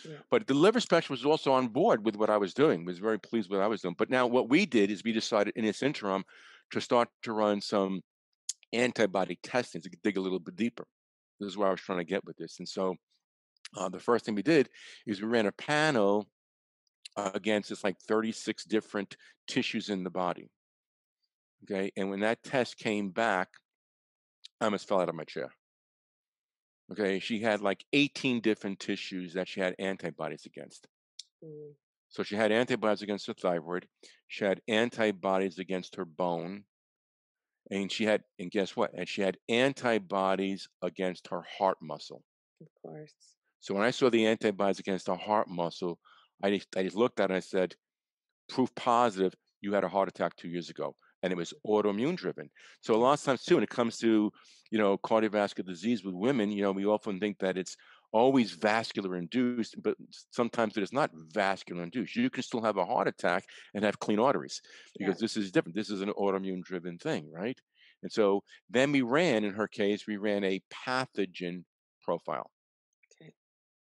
Yeah.
But the liver specialist was also on board with what I was doing, was very pleased with what I was doing. But now what we did is we decided in this interim to start to run some antibody testing to dig a little bit deeper. This is where I was trying to get with this. And so the first thing we did is we ran a panel against it's like 36 different tissues in the body. Okay, and when that test came back, I almost fell out of my chair. Okay, she had like 18 different tissues that she had antibodies against.
Mm.
So she had antibodies against her thyroid. She had antibodies against her bone. And guess what? And she had antibodies against her heart muscle.
Of course.
So when I saw the antibodies against her heart muscle, I just looked at it and I said, proof positive you had a heart attack 2 years ago, and it was autoimmune driven. So a
Yeah.
lot of times too, when it comes to cardiovascular disease with women, we often think that it's always vascular induced, but sometimes it is not vascular induced. You can still have a heart attack and have clean arteries
Yeah.
because this is different. This is an autoimmune driven thing, right? And so then in her case, we ran a pathogen profile.
Okay.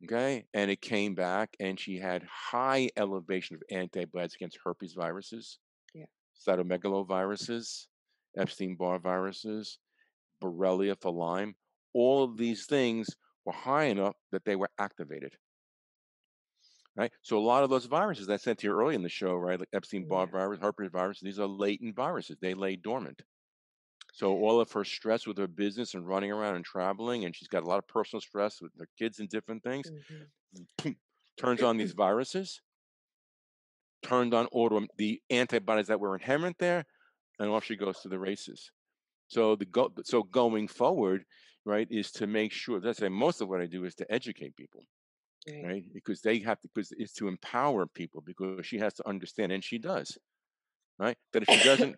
Okay. And it came back and she had high elevation of antibodies against herpes viruses,
Yeah.
cytomegaloviruses, Epstein-Barr viruses, Borrelia for Lyme. All of these things were high enough that they were activated. Right. So a lot of those viruses I said to you earlier in the show, right, like Epstein-Barr
Yeah.
virus, herpes virus, these are latent viruses. They lay dormant. So all of her stress with her business and running around and traveling, and she's got a lot of personal stress with her kids and different things,
Hmm.
turns on these viruses, turned on the antibodies that were inherent there, and off she goes to the races. So going forward, right, is to make sure. That's why most of what I do is to educate people,
Right.
right, because they have to, because it's to empower people, because she has to understand, and she does, right, that if she doesn't,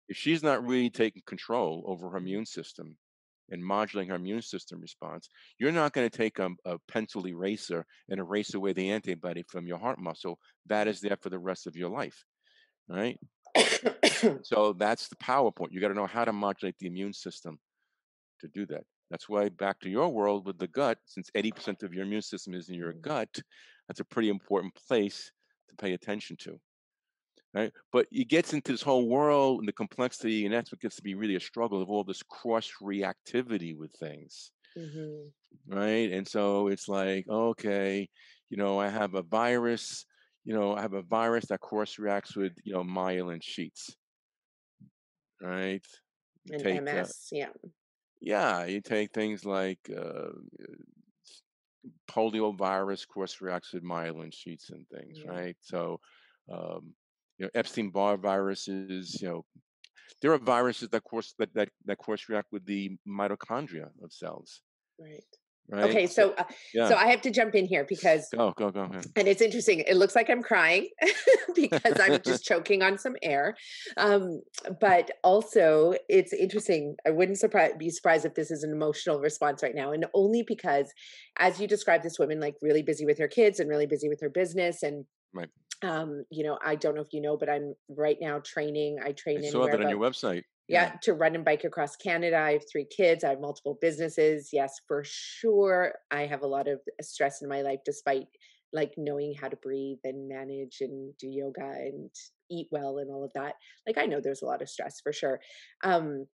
if she's not really taking control over her
Mhm.
immune system and modulating her immune system response, you're not going to take a pencil eraser and erase away the antibody from your heart muscle. That is there for the rest of your life, right? So that's the PowerPoint. You got to know how to modulate the immune system to do that. That's why, back to your world with the gut, since 80% of your immune system is in your
Mhm.
gut, that's a pretty important place to pay attention to. Right? But it gets into this whole world and the complexity, and that's what gets to be really a struggle of all this cross reactivity with things,
Mhm.
right? And so it's like, okay, I have a virus, I have a virus that cross reacts with, myelin sheets, right? You
And
take,
MS, yeah.
yeah, you take things like poliovirus cross reacts with myelin sheets and things,
Yeah.
right? So, um, Epstein-Barr viruses, there are viruses that course react with the mitochondria of cells,
Right.
right?
Okay,
So
so
yeah,
I have to jump in here because
go ahead.
and it's interesting. It looks like I'm crying because I'm just choking on some air. Um, but also, it's interesting. I wouldn't be surprised if this is an emotional response right now. And only because, as you described this woman, like really busy with her kids and really busy with her business. And,
Right.
I don't know if you know, but I'm right now training. I
I
train
saw
anywhere
that on
about
your website.
yeah,
Yeah.
to run and bike across Canada. I have 3 kids. I have multiple businesses. Yes, for sure. I have a lot of stress in my life despite like knowing how to breathe and manage and do yoga and eat well and all of that. Like I know there's a lot of stress for sure. Um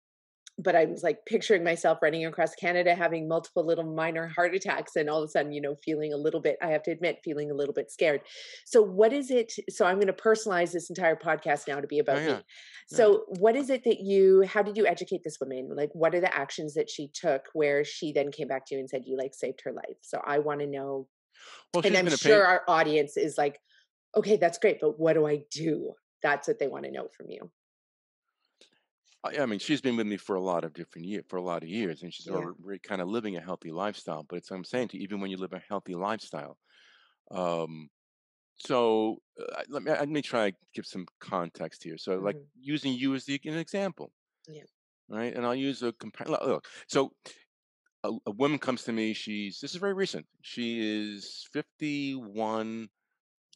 but I was like picturing myself running across Canada, having multiple little minor heart attacks, and all of a sudden, feeling a little bit, I have to admit, feeling a little bit scared. So, what is it? So, I'm going to personalize this entire podcast now to be
Oh
about
yeah.
me.
Yeah.
So, what is it how did you educate this woman? Like, what are the actions that she took where she then came back to you and said, you like saved her life? So, I want to know.
Well,
And
she's
I'm
been a
sure
pain.
our audience is like, okay, that's great, but what do I do? That's what they want to know from you.
I mean, she's been with me for a lot of years, and she's
Yeah.
already kind of living a healthy lifestyle. But I'm saying to you, even when you live a healthy lifestyle, um, so let me try to give some context here. So, like
Hmm.
using you as an example,
Yeah.
right? And I'll use a look. So a woman comes to me. This is very recent. She is 51,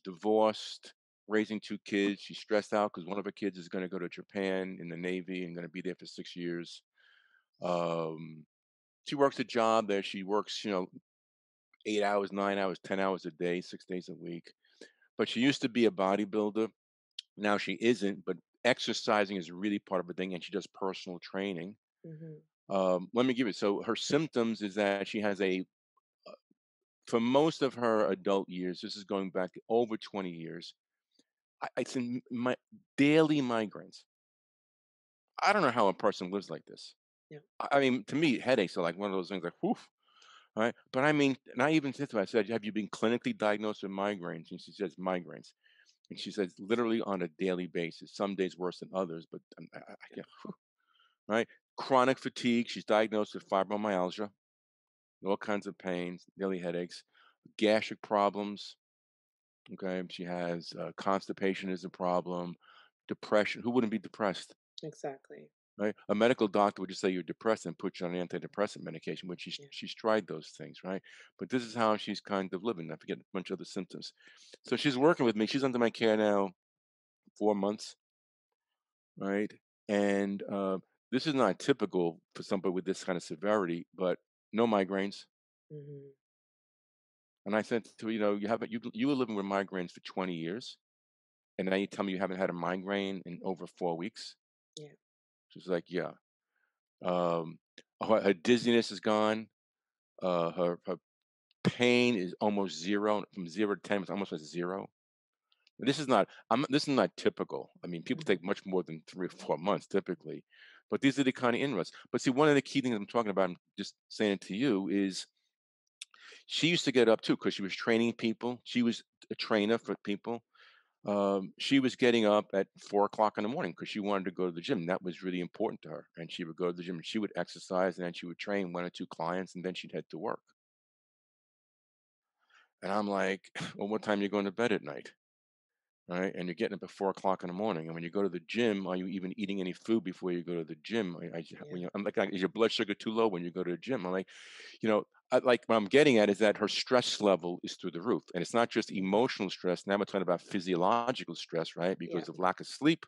divorced, raising 2 kids. She's stressed out because one of her kids is going to go to Japan in the Navy and going to be there for 6 years. Um, she works a job that she works, 8 hours, 9 hours, 10 hours a day, 6 days a week. But she used to be a bodybuilder. Now she isn't, but exercising is really part of her thing, and she does personal training.
Hmm.
Let me give it. So her symptoms is that she has for most of her adult years, this is going back over 20 years, it's in my daily migraines. I don't know how a person lives like this.
Yeah.
I mean, to me, headaches are like one of those things like, whew, right? But I mean, and I even said to her, I said, have you been clinically diagnosed with migraines? And she says, migraines. And she says, literally on a daily basis, some days worse than others, but yeah, whew, right? Chronic fatigue. She's diagnosed with fibromyalgia, all kinds of pains, daily headaches, gastric problems. Okay. She has constipation is a problem, depression. Who wouldn't be depressed?
Exactly.
Right? A medical doctor would just say you're depressed and put you on antidepressant medication, which she's
Yeah.
she's tried those things, right? But this is how she's kind of living. I forget a bunch of other symptoms. So she's working with me. She's under my care now 4 months, right? And this is not typical for somebody with this kind of severity, but no migraines,
Hmm.
And I said to her, you haven't, you were living with migraines for 20 years. And now you tell me you haven't had a migraine in over 4 weeks.
Yeah.
She's like, yeah. Um, her dizziness is gone. Her pain is almost zero. From 0 to 10, it's almost at zero. This is not typical. I mean, people
Mhm.
take much more than 3 or 4 months typically, but these are the kind of inroads. But see, one of the key things I'm talking about, I'm just saying it to you, is she used to get up too because she was training people. She was a trainer for people. She was getting up at 4 o'clock in the morning because she wanted to go to the gym. That was really important to her. And she would go to the gym and she would exercise and then she would train 1 or 2 clients and then she'd head to work. And I'm like, well, what time are you going to bed at night? Right? And you're getting up at 4 o'clock in the morning. And when you go to the gym, are you even eating any food before you go to the gym?
Yeah.
I'm like, is your blood sugar too low when you go to the gym? I'm like, like what I'm getting at is that her stress level is through the roof. And it's not just
Mhm.
emotional stress. Now we're talking about physiological stress, right?
Yeah.
Because of lack of sleep,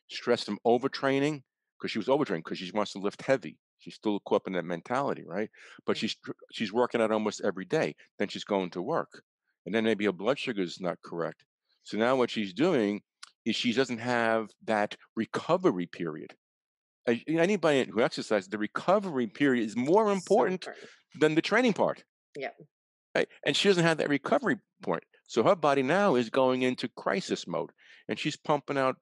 stress from overtraining, because she was overtraining because she wants to lift heavy. She's still caught up in that mentality, right? But
Yeah.
she's working out almost every day. Then she's going to work, and then maybe her blood sugar is not correct. So now what she's doing is she doesn't have that recovery period. Anybody who exercises, the recovery period is more
So
important
important.
than the training part.
Yeah.
Right? And she doesn't have that recovery point. So her body now is going into crisis mode and she's pumping out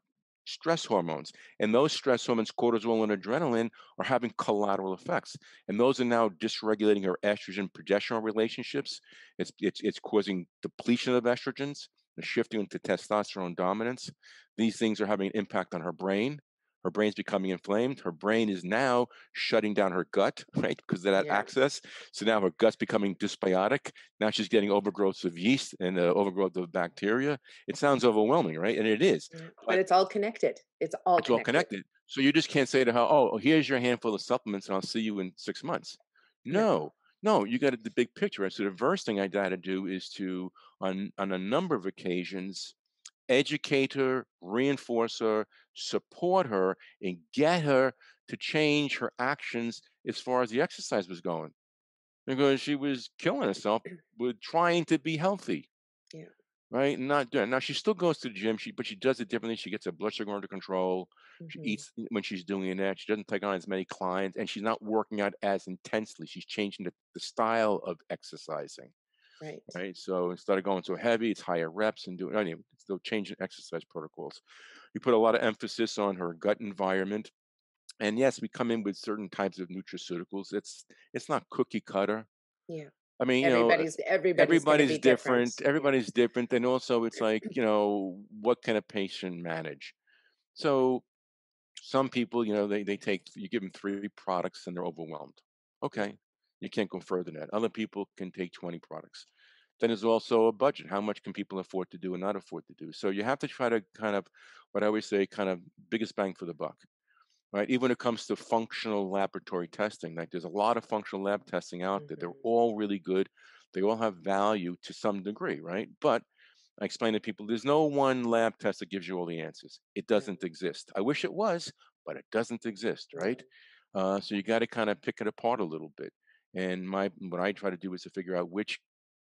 stress hormones. And those stress hormones, cortisol and adrenaline, are having collateral effects. And those are now dysregulating her estrogen progesterone relationships. It's causing depletion of estrogens, and shifting into testosterone dominance. These things are having an impact on her brain. Her brain's becoming inflamed. Her brain is now shutting down her gut, right? Because of that
Yeah.
access. So now her gut's becoming dysbiotic. Now she's getting overgrowths of yeast and overgrowth of bacteria. It sounds overwhelming, right? And it is,
Yeah. But
but
it's all connected. It's all
it's all
connected.
connected. So you just can't say to her, "Oh, here's your handful of supplements, and I'll see you in 6 months."
No.
No, no, you got the big picture. Right? So the first thing I got to do is to, on a number of occasions, educate her, reinforce her, support her, and get her to change her actions as far as the exercise was going, because she was killing herself with trying to be healthy,
Yeah.
right? And not doing. Now she still goes to the gym, but she does it differently. She gets her blood sugar under control. She
Hmm.
eats when she's doing that. She doesn't take on as many clients, and she's not working out as intensely. She's changing the style of exercising,
Right.
right? So instead of going so heavy, it's higher reps and doing. Anyway, still changing exercise protocols. We put a lot of emphasis on her gut environment. And yes, we come in with certain types of nutraceuticals. It's not cookie cutter.
Yeah.
I mean,
Everybody's going to
everybody's
be different.
different.
Yeah.
Everybody's different. And also it's like, what can a patient manage? So some people, you give them 3 products and they're overwhelmed.
Yeah.
Okay. You can't go further than that. Other people can take 20 products. Then there's also a budget. How much can people afford to do and not afford to do? So you have to try to kind of, what I always say, kind of biggest bang for the buck, right? Even when it comes to functional laboratory testing, like there's a lot of functional lab testing out there. They're
Hmm.
all really good. They all have value to some degree, right? But I explain to people there's no one lab test that gives you all the answers. It
No.
doesn't exist. I wish it was, but it doesn't exist, right?
No.
So you got to kind of pick it apart a little bit. And what I try to do is to figure out which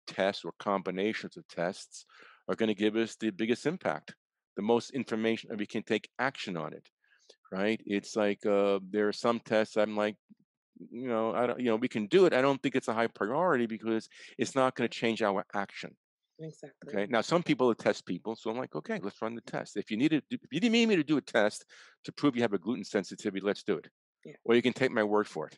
tests or combinations of tests are going to give us the biggest impact, the most information, and we can take action on it, right? It's like there are some tests I'm like, I don't, we can do it. I don't think it's a high priority because it's not going to change our action.
Exactly.
Okay. Now, some people will test people, so I'm like, okay, let's run the test. If you need me to do a test to prove you have a gluten sensitivity, let's do it.
Yeah.
Or you can take my word for it.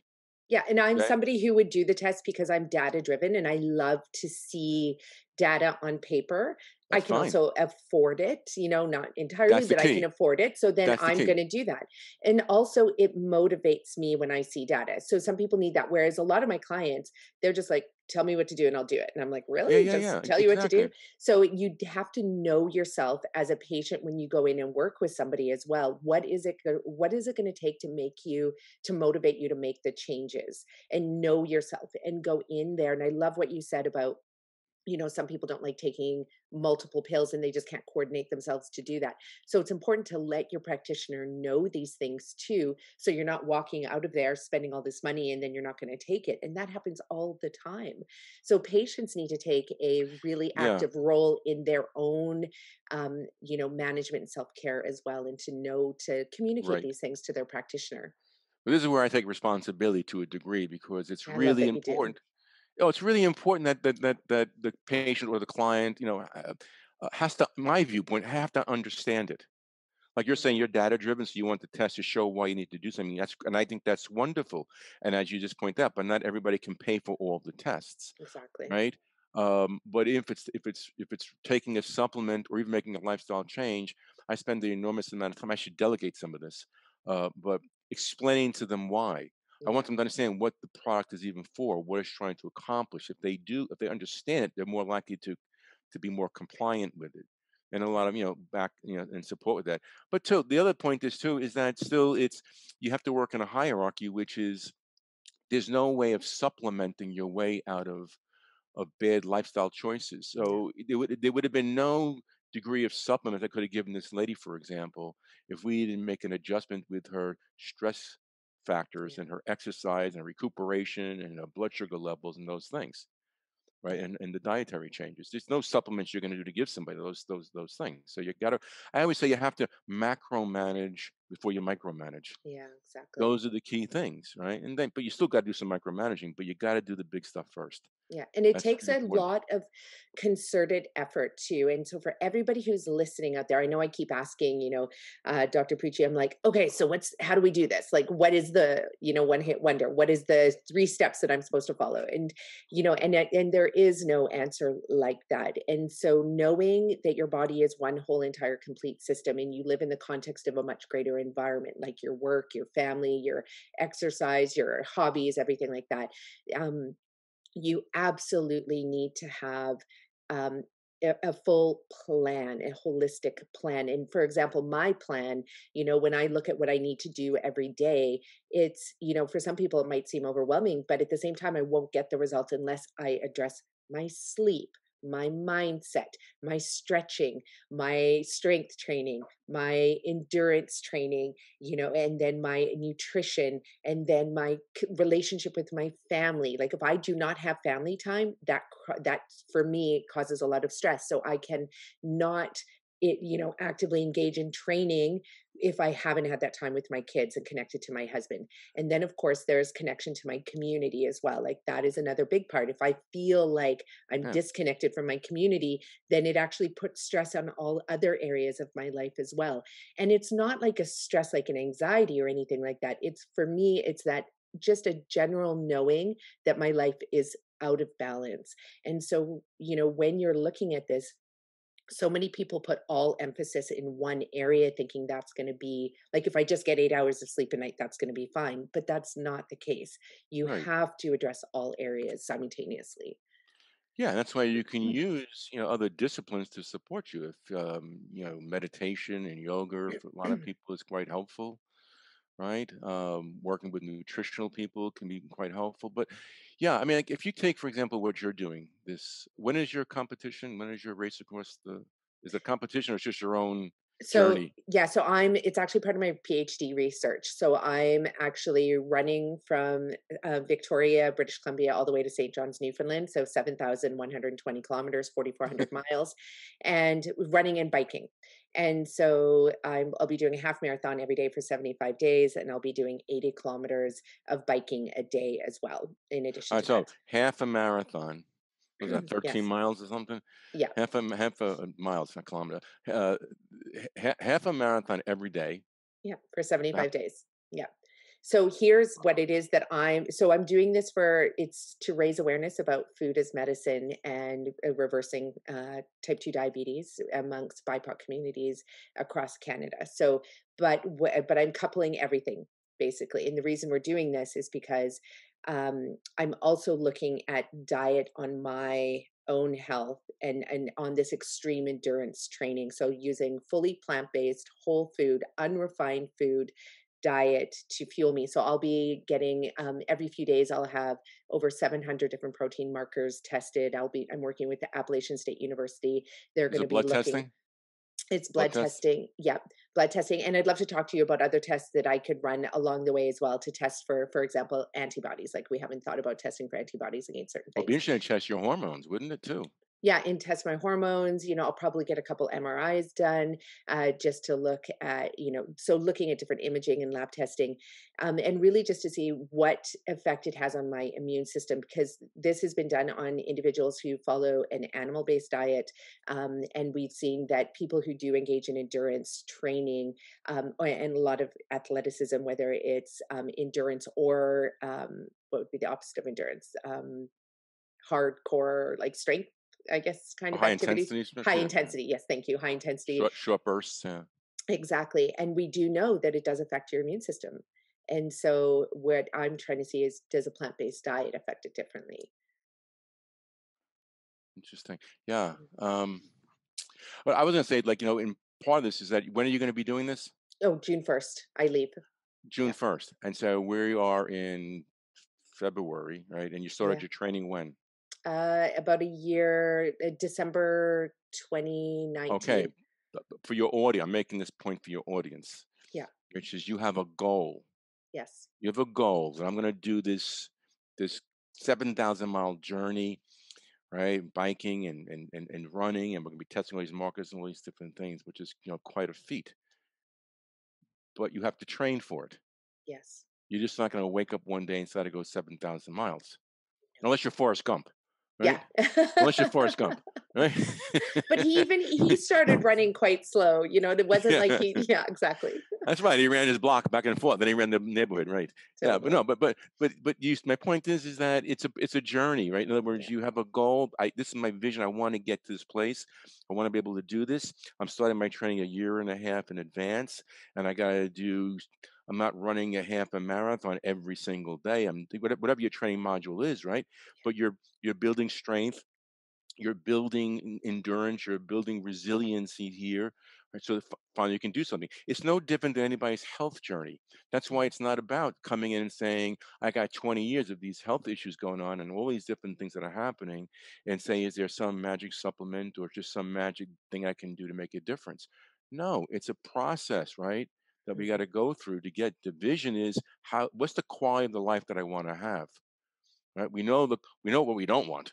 Yeah, and I'm
Okay.
somebody who would do the test because I'm data driven and I love to see data on paper. I
That's
can
fine.
also afford it, not entirely,
That's the
but I can
key.
afford it. So then
That's the
I'm
key.
going to do that. And also, it motivates me when I see data. So some people need that. Whereas a lot of my clients, they're just like, tell me what to do and I'll do it. And I'm like,
Yeah,
really?
yeah,
Just
yeah.
tell you what to do?
Exactly.
So you have to know yourself as a patient when you go in and work with somebody as well. What is it going to take to motivate you to make the changes? And know yourself and go in there. And I love what you said about Some people don't like taking multiple pills and they just can't coordinate themselves to do that. So it's important to let your practitioner know these things too. So you're not walking out of there spending all this money and then you're not going to take it. And that happens all the time. So patients need to take a really
Yeah,
active role in their own, management and self care as well, and to know to communicate
right.
these things to their practitioner.
But this is where I take responsibility to a degree because it's
I love
really
that you do.
important. Oh, it's really important that the patient or the client, has to, my viewpoint, have to understand it. Like you're saying,
Mhm.
you're data driven, so you want the test to show why you need to do something. And I think that's wonderful. And as you just point out, but not everybody can pay for all the tests,
Exactly.
right? But if it's taking a supplement or even making a lifestyle change, I spend the enormous amount of time. I should delegate some of this, but explaining to them why. I want
Yeah.
them to understand what the product is even for, what it's trying to accomplish. If they understand it, they're more likely to be more compliant with it, and a lot of back and support with that. But too, the other point is that still it's you have to work in a hierarchy, which is there's no way of supplementing your way out of bad lifestyle choices.
Yeah.
So there would have been no degree of supplement I could have given this lady, for example, if we didn't make an adjustment with her stress factors
Yeah.
and her exercise and recuperation and her blood sugar levels and those things, right?
Yeah.
And the dietary changes. There's no supplements you're going to do to give somebody those things. So you got to. I always say you have to macro manage before you micromanage.
Yeah. Exactly.
Those are the key things, right? And then, but you still got to do some micromanaging, but you got to do the big stuff first.
Yeah, and it
That's
takes
pretty
a
important.
lot of concerted effort too. And so, for everybody who's listening out there, I know I keep asking, Dr. Pucci, I'm like, okay, so how do we do this? Like, what is the, one hit wonder? What is the three steps that I'm supposed to follow? And there is no answer like that. And so, knowing that your body is one whole entire complete system, and you live in the context of a much greater environment, like your work, your family, your exercise, your hobbies, everything like that. You absolutely need to have um, a full plan, a holistic plan. And for example, my plan, when I look at what I need to do every day, it's, for some people it might seem overwhelming, but at the same time, I won't get the results unless I address my sleep, my mindset, my stretching, my strength training, my endurance training, and then my nutrition, and then my relationship with my family. Like, if I do not have family time, that for me causes a lot of stress. So I can not actively engage in training if I haven't had that time with my kids and connected to my husband. And then of course there's connection to my community as well. Like, that is another big part. If I feel like I'm
Yeah,
disconnected from my community, then it actually puts stress on all other areas of my life as well. And it's not like a stress, like an anxiety or anything like that. It's, for me, it's that just a general knowing that my life is out of balance. And so, when you're looking at this, so many people put all emphasis in one area, thinking that's going to be like, if I just get 8 hours of sleep a night, that's going to be fine. But that's not the case. You
right.
have to address all areas simultaneously.
Yeah, that's why you can use other disciplines to support you. If meditation and yoga for a lot of people is quite helpful, right? Working with nutritional people can be quite helpful. But yeah, I mean, like if you take, for example, what you're doing, when is your competition? When is your race across the, is it competition or it's just your own
So,
journey?
yeah, so it's actually part of my PhD research. So I'm actually running from Victoria, British Columbia, all the way to St. John's, Newfoundland. So 7,120 kilometers, 4,400 miles, and running and biking. And so I'll be doing a half marathon every day for 75 days, and I'll be doing 80 kilometers of biking a day as well, in addition
All right,
to
so
that.
half a marathon, was that 13
Yes.
miles or something?
Yeah.
Half a mile, it's not kilometer. Uh, Half a marathon every day.
Yeah, for
That,
75 days. Yeah. So here's what it is that I'm doing this it's to raise awareness about food as medicine, and reversing type 2 diabetes amongst BIPOC communities across Canada. So, but I'm coupling everything basically. And the reason we're doing this is because I'm also looking at diet on my own health, and on this extreme endurance training. So using fully plant-based, whole food, unrefined food diet to fuel me. So I'll be getting every few days, I'll have over 700 different protein markers tested. I'm working with the Appalachian State University. They're
Is
going to
it
be
blood
looking.
testing?
It's
Blood
blood
test?
testing. Yep, blood testing. And I'd love to talk to you about other tests that I could run along the way as well to test for example, antibodies. Like we haven't thought about testing for antibodies against certain
Well, it'd be
things.
interesting to test your hormones, wouldn't it too?
Yeah, and test my hormones. I'll probably get a couple MRIs done, just to look at, so looking at different imaging and lab testing, and really just to see what effect it has on my immune system, because this has been done on individuals who follow an animal-based diet, and we've seen that people who do engage in endurance training, and a lot of athleticism, whether it's endurance or what would be the opposite of endurance, hardcore, like strength, I guess, kind
A
of
high
activities.
intensity stress?
High
Yeah, yeah.
intensity. Yes, thank you. High intensity.
Short bursts, yeah.
Exactly. And we do know that it does affect your immune system. And so what I'm trying to see is, does a plant-based diet affect it differently?
Interesting. Yeah.
Mhm.
But I was gonna say, like, in part of this is that when are you gonna be doing this?
Oh, June 1st, I leave.
June
Yeah.
1st. And so we are in February, right? And you started
Yeah.
your training when?
About a year, December
Okay.
2019.
For your audience, I'm making this point for your audience,
Yeah.
which is you have a goal.
Yes.
You have a goal that I'm gonna do this 7,000-mile journey, right? Biking and running, and we're gonna be testing all these markers and all these different things, which is quite a feat. But you have to train for it.
Yes.
You're just not gonna wake up one day and decide to go 7,000 miles. Unless you're Forrest Gump,
Yeah.
right? Unless you're Forrest Gump, right?
But he started running quite slow, it wasn't like
Yeah.
he yeah, exactly.
That's right. He ran his block back and forth. Then he ran the neighborhood, right? Yeah, but no,
Totally.
but my point is that it's a journey, right? In other words,
Yeah.
you have a goal. This is my vision. I want to get to this place. I want to be able to do this. I'm starting my training a year and a half in advance, and I got to do. I'm not running a half a marathon every single day. I'm whatever your training module is, right? But you're building strength, you're building endurance, you're building resiliency here, right? So that finally you can do something. It's no different than anybody's health journey. That's why
Mhm.
it's not about coming in and saying, I got 20 years of these health issues going on and all these different things that are happening, and say, is there some magic supplement or just some magic thing I can do to make a difference? No, it's a process, right? That we got
Mhm.
to go through to get. The vision is what's the quality of the life that I want to have, right? We know what we don't want.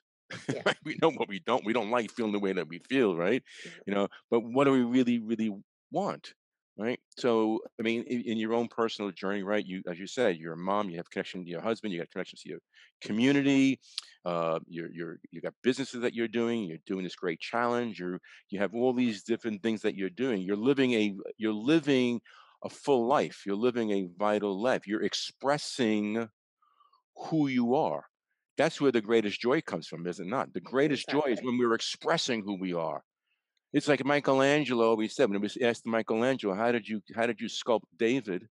Yeah.
Right? We don't like feeling the way that we feel, right?
Yeah.
But what do we really, really want? Right. So, I mean, in your own personal journey, right? You, as you said, you're a mom, you have connection to your husband, you got connections to your community, you got businesses that you're doing this great challenge, you have all these different things that you're doing. You're living a full life, you're living a vital life, you're expressing who you are. That's where the greatest joy comes from, is it not? The greatest joy is
Exactly.
when we're expressing who we are. It's like Michelangelo always said when it was asked Michelangelo, how did you sculpt David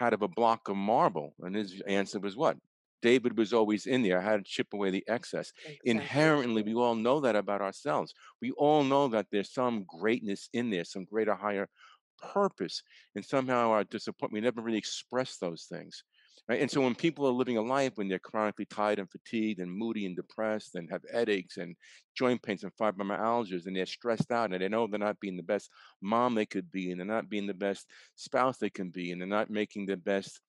out of a block of marble? And his answer was what? David was always in there. I had to chip away the excess.
Exactly.
Inherently, we all know that about ourselves. We all know that there's some greatness in there, some greater, higher purpose. And somehow our disappointment, we never really express those things. Right. And so when people are living a life when they're chronically tired and fatigued and moody and depressed and have headaches and joint pains and fibromyalgias and they're stressed out and they know they're not being the best mom they could be and they're not being the best spouse they can be and they're not making the best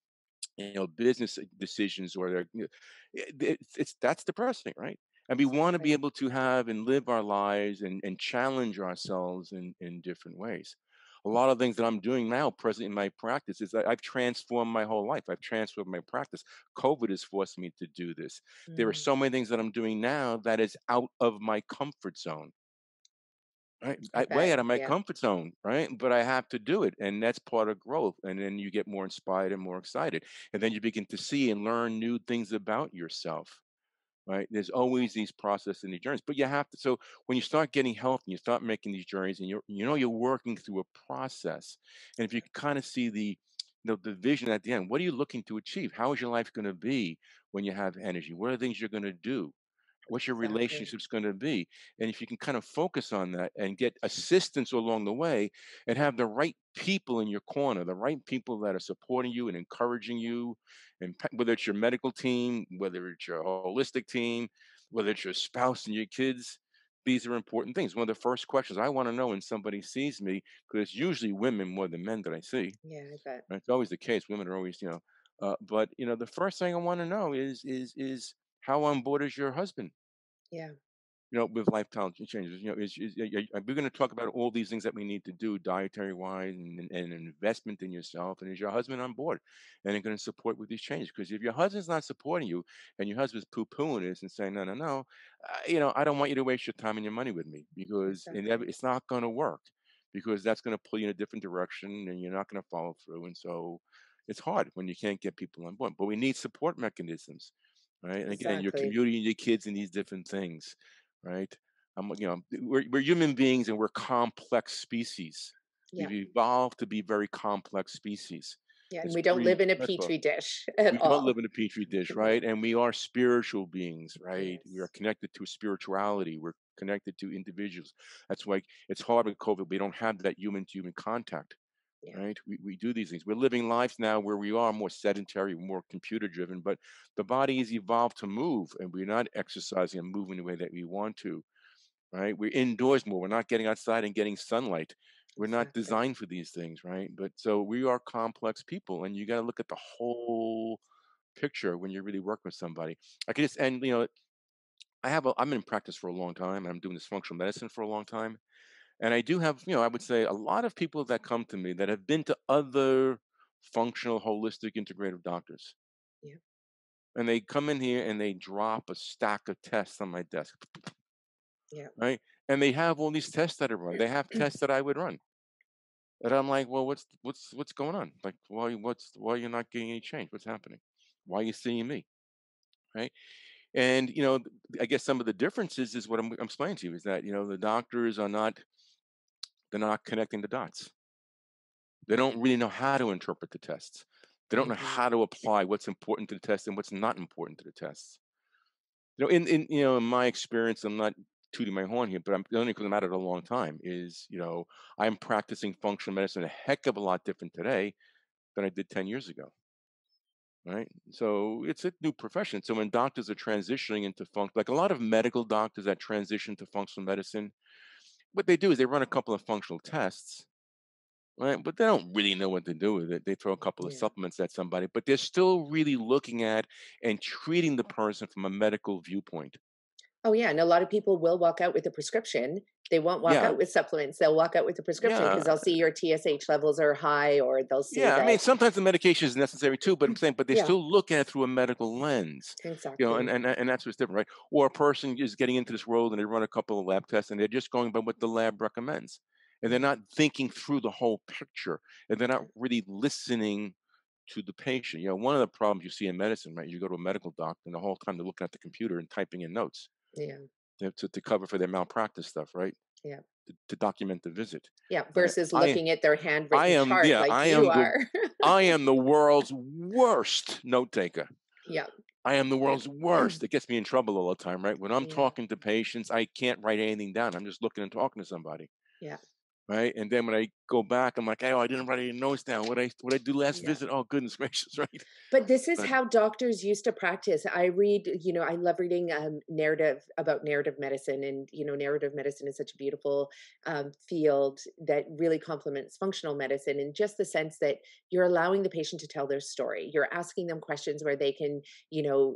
business decisions or they're it's that's depressing, right? And we want to be
Exactly.
able to have and live our lives and challenge ourselves in different ways. A lot of things that I'm doing now present in my practice is that I've transformed my whole life. I've transformed my practice. COVID has forced me to do this. There are
Mm.
so many things that I'm doing now that is out of my comfort zone, right?
I
Way
bet.
out of my
Yeah.
comfort zone, right? But I have to do it, and that's part of growth. And then you get more inspired and more excited, and then you begin to see and learn new things about yourself. Right? There's always these processes and these journeys, but you have to. So when you start getting healthy, you start making these journeys, and you're working through a process. And if you kind of see the vision at the end, what are you looking to achieve? How is your life going to be when you have energy? What are the things you're going to do? what your
Exactly.
relationship's going to be. And if you can kind of focus on that and get assistance along the way and have the right people in your corner, the right people that are supporting you and encouraging you, and whether it's your medical team, whether it's your holistic team, whether it's your spouse and your kids, these are important things. One of the first questions I want to know when somebody sees me, because it's usually women more than men that I see.
Yeah, I bet.
Right? It's always the case. Women are always, but the first thing I want to know is how on board is your husband?
Yeah,
With lifestyle changes. We're going to talk about all these things that we need to do dietary wise and investment in yourself. And is your husband on board and they're going to support with these changes? Because if your husband's not supporting you and your husband's poo-pooing this and saying, no, no, no, I don't want you to waste your time and your money with me because
exactly.
it's not going to work because that's going to pull you in a different direction and you're not going to follow through. And so it's hard when you can't get people on board, but we need support mechanisms. Right. And again, your
Exactly.
community and your kids and these different things, right? We're human beings and we're complex species.
Yeah.
We've evolved to be very complex species.
Yeah. And
It's
we don't
pretty
live in a
incredible.
petri dish at
We don't
all.
live in a petri dish,
No.
right? And we are spiritual beings, right? We are
Yes.
connected to spirituality. We're connected to individuals. That's why it's hard with COVID. We don't have that human to human contact,
Yeah.
right? We do these things. We're living lives now where we are more sedentary, more computer driven, but the body has evolved to move and we're not exercising and moving the way that we want to, right? We're indoors more. We're not getting outside and getting sunlight. We're not
Exactly.
designed for these things, right? But so we are complex people, and you got to look at the whole picture when you really work with somebody. I could just, and I'm in practice for a long time. I'm doing this functional medicine for a long time, and I do have, I would say a lot of people that come to me that have been to other functional, holistic, integrative doctors,
Yeah.
and they come in here and they drop a stack of tests on my desk,
Yeah.
right? And they have all these tests that are run. They have tests that I would run. And I'm like, well, what's going on? Like, why are you not getting any change? What's happening? Why are you seeing me? Right. And I guess some of the differences is what I'm explaining to you is that the doctors they're not connecting the dots. They don't really know how to interpret the tests. They don't know
Hmm.
how to apply what's important to the test and what's not important to the tests. In my experience, I'm not tooting my horn here, but I'm only because I'm at it a long time. I'm practicing functional medicine a heck of a lot different today than I did 10 years ago. Right. So it's a new profession. So when doctors are transitioning into like a lot of medical doctors that transition to functional medicine, what they do is they run a couple of functional tests, right? But they don't really know what to do with it. They throw a couple of
Yeah.
supplements at somebody, but they're still really looking at and treating the person from a medical viewpoint.
Oh, yeah. And a lot of people will walk out with a prescription. They won't walk
Yeah.
out with supplements. They'll walk out with a prescription
Yeah.
because they'll see your TSH levels are high, or they'll see
Yeah, I mean,
that.
sometimes the medication is necessary too, but I'm saying, but they
Yeah,
still look at it through a medical lens, and
exactly.
and that's what's different, right? Or a person is getting into this world and they run a couple of lab tests and they're just going by what the lab recommends, and they're
Yeah.
not thinking through the whole picture, and they're not really listening to the patient. One of the problems you see in medicine, right? You go to a medical doctor and the whole time they're looking at the computer and typing in notes
Yeah.
to cover for their malpractice stuff, right?
Yeah.
To document the visit,
Yeah.
right?
Versus looking at their
I
handwritten
am,
chart
yeah,
like you are.
I am the world's worst note taker.
Yeah.
I am the world's worst. It gets me in trouble all the time, right? When I'm
Yeah.
talking to patients, I can't write anything down. I'm just looking and talking to somebody,
Yeah.
right? And then when I go back, I'm like, oh, I didn't write any notes down. What I do last
Yeah.
visit? Oh, goodness gracious, right?
But this is
But
how doctors used to practice. I read, I love reading narrative medicine, and narrative medicine is such a beautiful field that really complements functional medicine in just the sense that you're allowing the patient to tell their story. You're asking them questions where they can,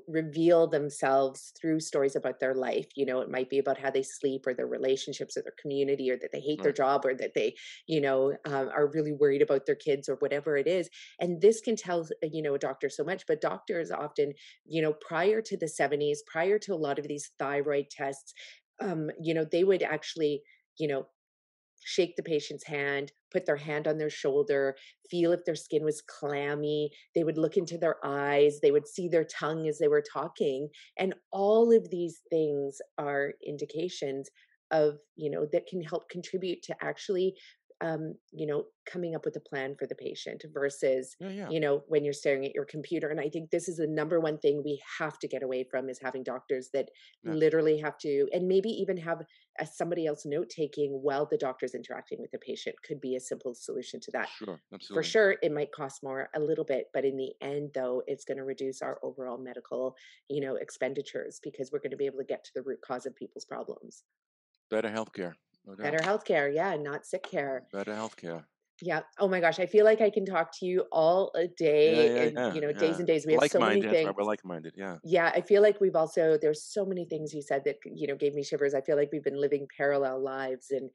reveal themselves through stories about their life. It might be about how they sleep, or their relationships, or their community, or that they hate their
right,
job, or that they, are really worried about their kids, or whatever it is. And this can tell a doctor so much. But doctors often, prior to the 70s, prior to a lot of these thyroid tests, they would actually, you know shake the patient's hand, put their hand on their shoulder, feel if their skin was clammy. They would look into their eyes, they would see their tongue as they were talking. And all of these things are indications of, that can help contribute to actually coming up with a plan for the patient versus,
Yeah, yeah,
when you're staring at your computer. And I think this is the number one thing we have to get away from, is having doctors that
yes,
literally have to, and maybe even have somebody else note taking while the doctor's interacting with the patient could be a simple solution to that.
sure,
For
absolutely.
sure, it might cost more a little bit, but in the end, though, it's going to reduce our overall medical, expenditures, because we're going to be able to get to the root cause of people's problems.
Better healthcare, no doubt.
Better healthcare, yeah, not sick care.
Better healthcare.
Yeah. Oh my gosh, I feel like I can talk to you all a
Yeah,
day
yeah,
and,
yeah,
days
yeah.
and days. We have so many
Like-minded. That's right.
things.
We're like-minded. Yeah.
Yeah, I feel like there's so many things you said that, gave me shivers. I feel like we've been living parallel lives, and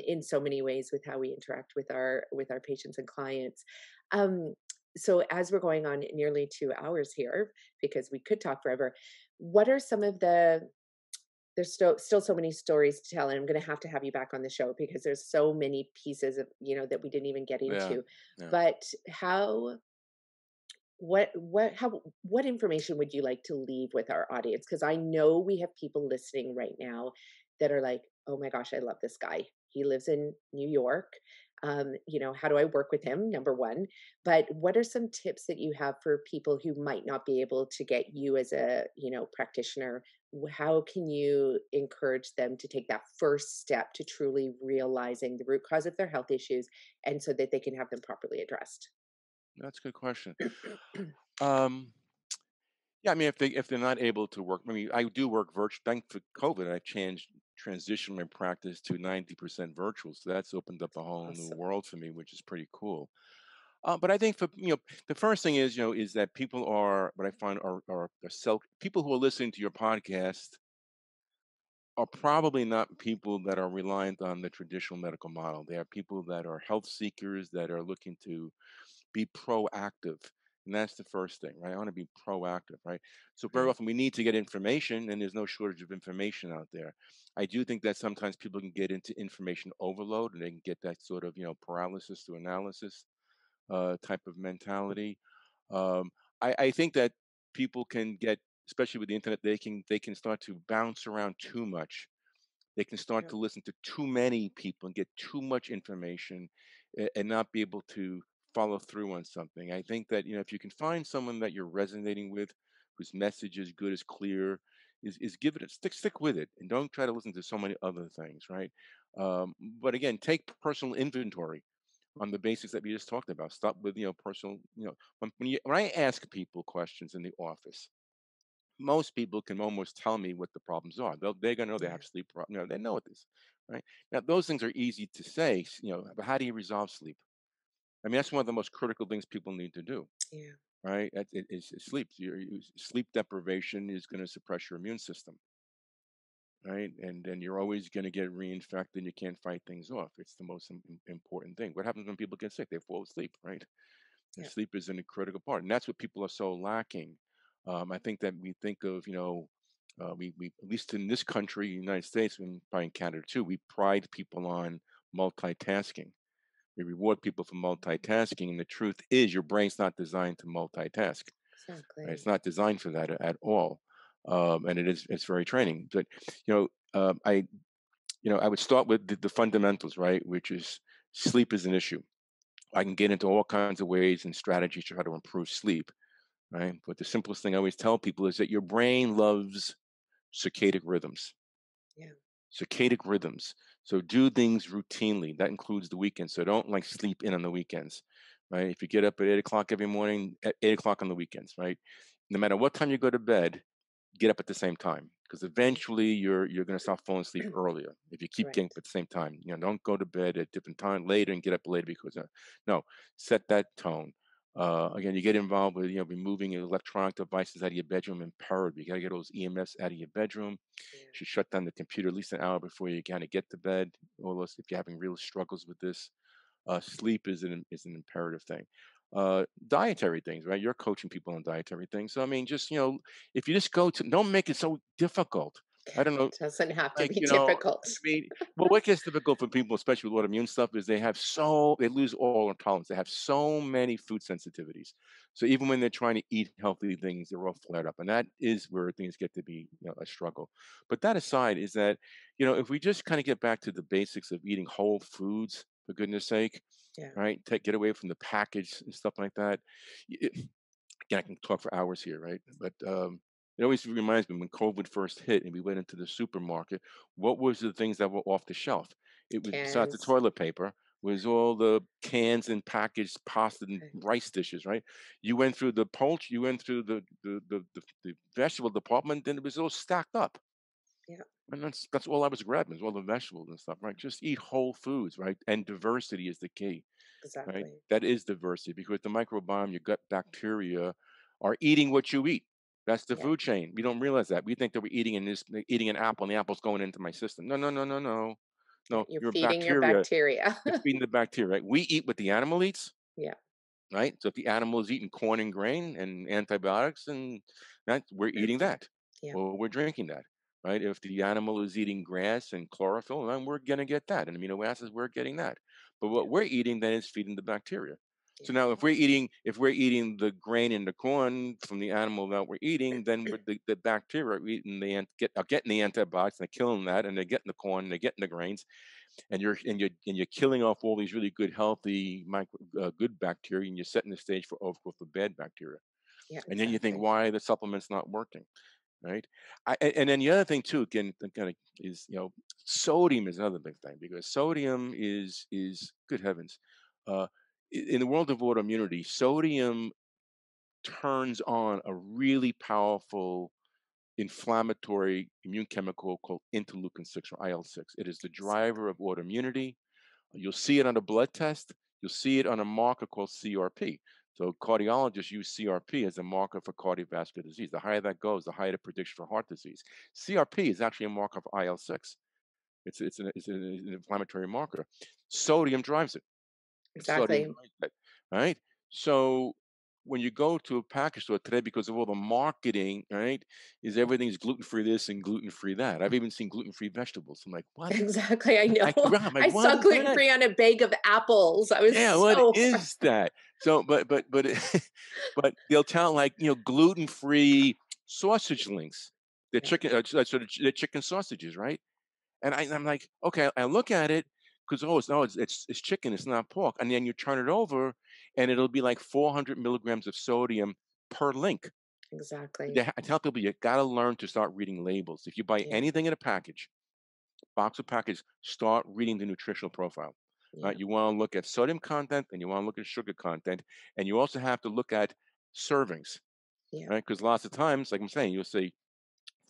in so many ways with how we interact with our patients and clients. Um, so as we're going on nearly 2 hours here, because we could talk forever, what are some of the there's still so many stories to tell, and I'm going to have you back on the show because there's so many pieces of, that we didn't even get
Yeah.
into.
Yeah.
But how what information would you like to leave with our audience? Because I know we have people listening right now that are like, oh my gosh, I love this guy. He lives in New York. How do I work with him? Number one. But what are some tips that you have for people who might not be able to get you as a, practitioner? How can you encourage them to take that first step to truly realizing the root cause of their health issues, and so that they can have them properly addressed?
That's a good question. Um, yeah, I mean, if they're not able to work, I mean, I do work virtual. Thanks for COVID, I transitioned my practice to 90% virtual, so that's opened up a whole new
Awesome.
world for me, which is pretty cool. But I think for the first thing is is that people are what I find are self people who are listening to your podcast are probably not people that are reliant on the traditional medical model. They are people that are health seekers that are looking to be proactive. And that's the first thing, right? I want to be proactive, right? So very
Right.
often we need to get information, and there's no shortage of information out there. I do think that sometimes people can get into information overload, and they can get that sort of paralysis to analysis type of mentality. Um, I think that people can get, especially with the internet, they can start to bounce around too much. They can start
Yeah.
to listen to too many people and get too much information, and not be able to follow through on something. I think that if you can find someone that you're resonating with, whose message is good, is clear, is give it a stick with it, and don't try to listen to so many other things, right? But again, take personal inventory on the basics that we just talked about. Stop with personal. When I ask people questions in the office, most people can almost tell me what the problems are. They're gonna know they
Yeah.
have sleep problems. They know what this, right? Now those things are easy to say, but how do you resolve sleep? I mean, that's one of the most critical things people need to do,
Yeah.
right? Is sleep. Sleep deprivation is going to suppress your immune system, right? And then you're always going to get reinfected, and you can't fight things off. It's the most important thing. What happens when people get sick? They fall asleep, right? And
Yeah.
sleep is a critical part, and that's what people are so lacking. I think that we think of, we at least in this country, United States, and probably in Canada too, we pride people on multitasking. We reward people for multitasking, and the truth is, your brain's not designed to multitask. Right? It's
Exactly.
not designed for that at all, and it's very training. But I would start with the fundamentals, right? Which is sleep is an issue. I can get into all kinds of ways and strategies to try to improve sleep, right? But the simplest thing I always tell people is that your brain loves circadian rhythms.
Yeah.
Circadian rhythms. So do things routinely. That includes the weekends. So don't like sleep in on the weekends, right? If you get up at 8 o'clock every morning, at 8 o'clock on the weekends, right? No matter what time you go to bed, get up at the same time, because
Right.
eventually you're going to start falling asleep earlier if you keep getting
Right.
up at the same time. Don't go to bed at different time later and get up later because no, set that tone. Again, you get involved with removing electronic devices out of your bedroom imperative. You got to get those EMFs out of your bedroom.
Yeah.
You should shut down the computer at least an hour before you kind of get to bed. All those, if you're having real struggles with this, sleep is an imperative thing. Dietary things, right? You're coaching people on dietary things. So I mean, just if you just go to, don't make it so difficult. I don't know,
Doesn't have to
like
be
I
difficult.
mean, well, what gets difficult for people, especially with autoimmune stuff, is they lose all tolerance. They have so many food sensitivities. So even when they're trying to eat healthy things, they're all flared up, and that is where things get to be a struggle. But that aside, is that if we just kind of get back to the basics of eating whole foods for goodness sake,
Yeah.
right? Get away from the package and stuff like that. Again, I can talk for hours here, right? But it always reminds me when COVID first hit and we went into the supermarket, what was the things that were off the shelf? It was, besides the
Cans.
toilet paper, was all the cans and packaged pasta and
Right.
rice dishes, right? You went through the poultry, you went through the vegetable department, then it was all stacked up.
Yeah.
And that's all I was grabbing, is all the vegetables and stuff, right? Just eat whole foods, right? And diversity is the key, right?
Exactly.
That is diversity, because the microbiome, your gut bacteria, are eating what you eat. That's the
Yeah.
food chain. We don't realize that. We think that we're eating an apple, and the apple's going into my system. No, no, no, no, no,
Yeah.
no.
You're
Your
feeding your
bacteria.
bacteria.
You're feeding the bacteria, right? We eat what the animal eats,
Yeah.
right? So if the animal is eating corn and grain and antibiotics, and that we're eating that,
Yeah.
or we're drinking that, right? If the animal is eating grass and chlorophyll, then we're gonna get that. And amino acids, we're getting that. But
Yeah.
what we're eating then is feeding the bacteria.
Yeah.
So now, if we're eating the grain and the corn from the animal that we're eating, then the bacteria are eating are getting the antibiotics, and they're killing that, and they're getting the corn, and they're getting the grains, and you're killing off all these really good, healthy good bacteria, and you're setting the stage for overgrowth of bad bacteria.
Yeah.
And then you think,
Exactly.
why are the supplement's not working, right? And then the other thing too, again, kind of is, sodium is another big thing, because sodium is good heavens, uh, in the world of autoimmunity, sodium turns on a really powerful inflammatory immune chemical called interleukin 6, or IL-6. It is the driver of autoimmunity. You'll see it on a blood test. You'll see it on a marker called CRP. So cardiologists use CRP as a marker for cardiovascular disease. The higher that goes, the higher the prediction for heart disease. CRP is actually a marker of IL-6. It's an inflammatory marker. Sodium drives it. Sodium
Exactly.
drives it, right? So when you go to a package store today, because of all the marketing, right, is everything's gluten-free this and gluten-free that. I've even seen gluten-free vegetables. I'm like, what?
Exactly. I know.
I'm like,
I
what
saw
is
gluten
that?
free on a bag of apples. I was
Yeah, what
so
is that? So, but but they'll tell, like, gluten-free sausage links. They're
yeah.
chicken, they're chicken sausages, right? And I'm like, okay, I look at it, because, oh, it's chicken, it's not pork, and then you turn it over, and it'll be like 400 milligrams of sodium per link.
Exactly.
I tell people, you got to learn to start reading labels. If you buy
Yeah.
anything in a package, box of package, start reading the nutritional profile.
Yeah.
Right? You want to look at sodium content, and you want to look at sugar content, and you also have to look at servings,
Yeah.
right? Because lots of times, like I'm saying, you'll say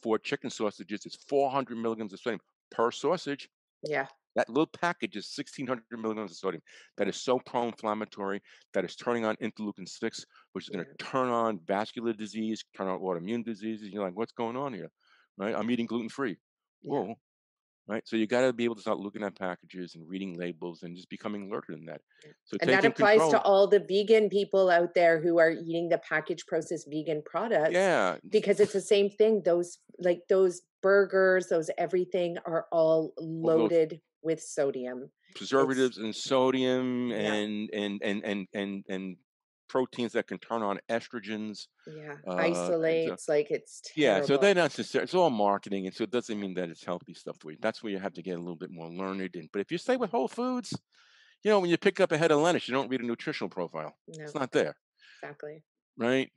4 chicken sausages, it's 400 milligrams of sodium per sausage.
Yeah.
That little package is 1,600 milligrams of sodium. That is so pro-inflammatory. That is turning on interleukin 6, which is going
Yeah.
to turn on vascular disease, turn on autoimmune diseases. You're like, what's going on here? Right? I'm eating gluten-free.
Yeah.
Whoa. Right? So you got to be able to start looking at packages and reading labels and just becoming alerted in that.
Yeah.
So
And that
taking
applies to
control.
all the vegan people out there who are eating the packaged processed vegan products,
Yeah.
because it's the same thing. Those burgers, those everything are all
All those
loaded with sodium. It's
preservatives and sodium
yeah,
and proteins that can turn on estrogens.
yeah.
So
Isolates, like it's
yeah, so
terrible.
they're not necessarily, it's all marketing, and so it doesn't mean that it's healthy stuff for you. That's where you have to get a little bit more learned. And but if you stay with whole foods, when you pick up a head of lettuce, you don't read a nutritional profile. It's
No,
not there,
exactly.
right?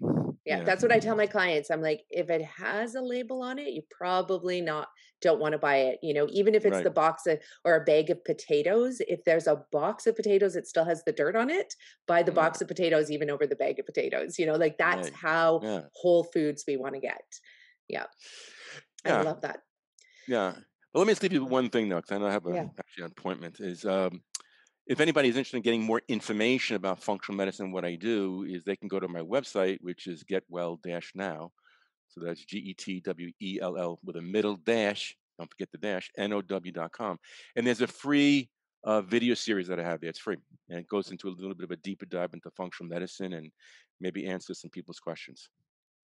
Yeah,
Yeah,
that's what I tell my clients. I'm like, if it has a label on it, you probably not don't want to buy it. Even if it's
right,
the box of or a bag of potatoes, if there's a box of potatoes that still has the dirt on it, buy the
right,
box of potatoes even over the bag of potatoes. Like that's
right.
how
Yeah,
whole foods we want to get. Yeah, I
yeah,
love that.
yeah. But let me just leave you with one thing though, because I know I have
Yeah,
actually an appointment. Is if anybody's interested in getting more information about functional medicine, what I do is they can go to my website, which is getwell-now. So that's GETWELL with a middle dash. Don't forget the dash, NOW.com. And there's a free video series that I have there. It's free. And it goes into a little bit of a deeper dive into functional medicine and maybe answer some people's questions.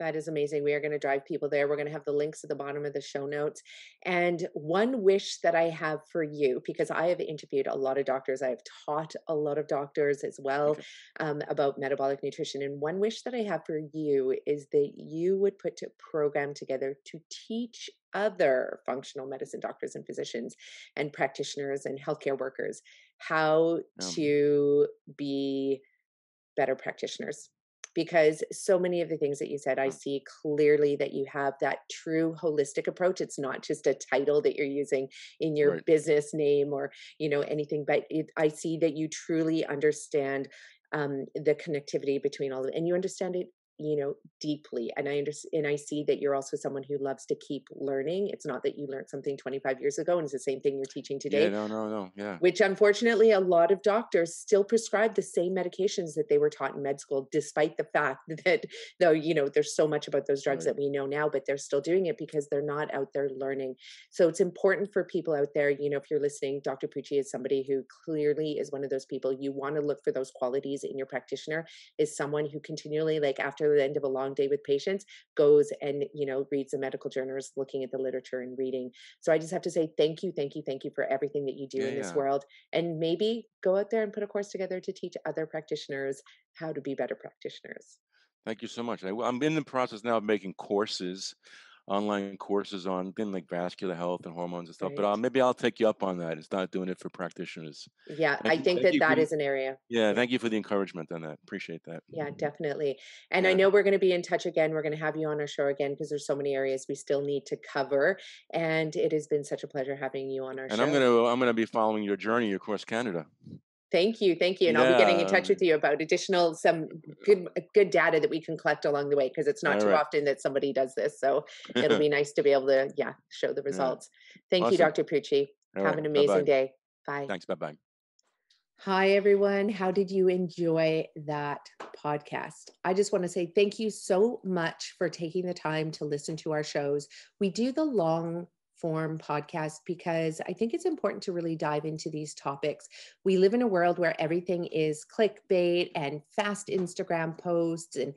that is amazing. We are going to drive people there. We're going to have the links at the bottom of the show notes. And one wish that I have for you, because I have interviewed a lot of doctors, I have taught a lot of doctors as well,
Okay.
about metabolic nutrition. And one wish that I have for you is that you would put a program together to teach other functional medicine doctors and physicians and practitioners and healthcare workers how
Yeah.
to be better practitioners. Because so many of the things that you said, I see clearly that you have that true holistic approach. It's not just a title that you're using in your
Right.
business name or, anything, but I see that you truly understand the connectivity between all of it, and you understand it, deeply. And I see that you're also someone who loves to keep learning. It's not that you learned something 25 years ago and it's the same thing you're teaching
Yeah.
today,
No. No. No. Yeah.
which unfortunately a lot of doctors still prescribe the same medications that they were taught in med school, despite the fact that, though, there's so much about those drugs
Right.
that we know now, but they're still doing it because they're not out there learning. So it's important for people out there, if you're listening, Dr. Pucci is somebody who clearly is one of those people. You want to look for those qualities in your practitioner, is someone who continually, like after the end of a long day with patients, goes and, reads the medical journals, looking at the literature and reading. So I just have to say thank you, thank you, thank you for everything that you do
Yeah.
in this
Yeah.
world. And maybe go out there and put a course together to teach other practitioners how to be better practitioners.
Thank you so much. I'm in the process now of making courses, online courses on things like vascular health and hormones and stuff. But
Right.
maybe I'll take you up on that. It's not doing it for practitioners.
Yeah, I think
Thank
that
you for
that
the
is an area.
yeah.
Yeah.
Thank you for the encouragement on that. Appreciate that.
Yeah, definitely. And I
Yeah.
know we're going to be in touch again. We're going to have you on our show again because there's so many areas we still need to cover. And it has been such a pleasure having you on our
And
show.
I'm gonna be following your journey across Canada.
Thank you. Thank you. And I'll be getting in
Yeah.
touch with you about some good data that we can collect along the way, because it's not
All
too
right.
often that somebody does this. So it'll be nice to be able to, show the
Yeah.
results. Thank you,
Awesome.
Dr. Pucci.
All
Have
right.
an
Bye bye.
amazing day. Bye.
Thanks. Bye bye.
Hi, everyone. How did you enjoy that podcast? I just want to say thank you so much for taking the time to listen to our shows. We do the long form podcast because I think it's important to really dive into these topics. We live in a world where everything is clickbait and fast Instagram posts and,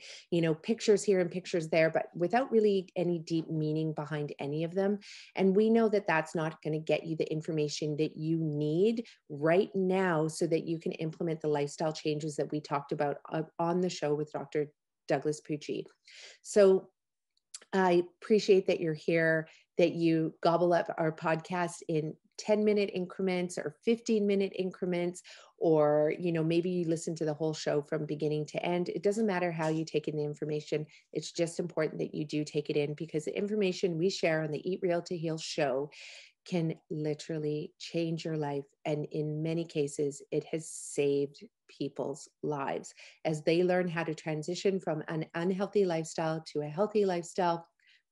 pictures here and pictures there, but without really any deep meaning behind any of them. And we know that that's not going to get you the information that you need right now so that you can implement the lifestyle changes that we talked about on the show with Dr. Douglas Pucci. So I appreciate that you're here, that you gobble up our podcast in 10-minute increments or 15-minute increments, or, maybe you listen to the whole show from beginning to end. It doesn't matter how you take in the information. It's just important that you do take it in, because the information we share on the Eat Real to Heal show can literally change your life. And in many cases, it has saved people's lives as they learn how to transition from an unhealthy lifestyle to a healthy lifestyle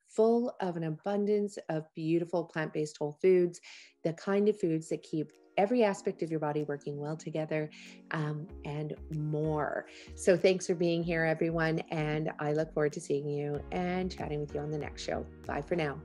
full of an abundance of beautiful plant-based whole foods, the kind of foods that keep every aspect of your body working well together, and more. So thanks for being here, everyone. And I look forward to seeing you and chatting with you on the next show. Bye for now.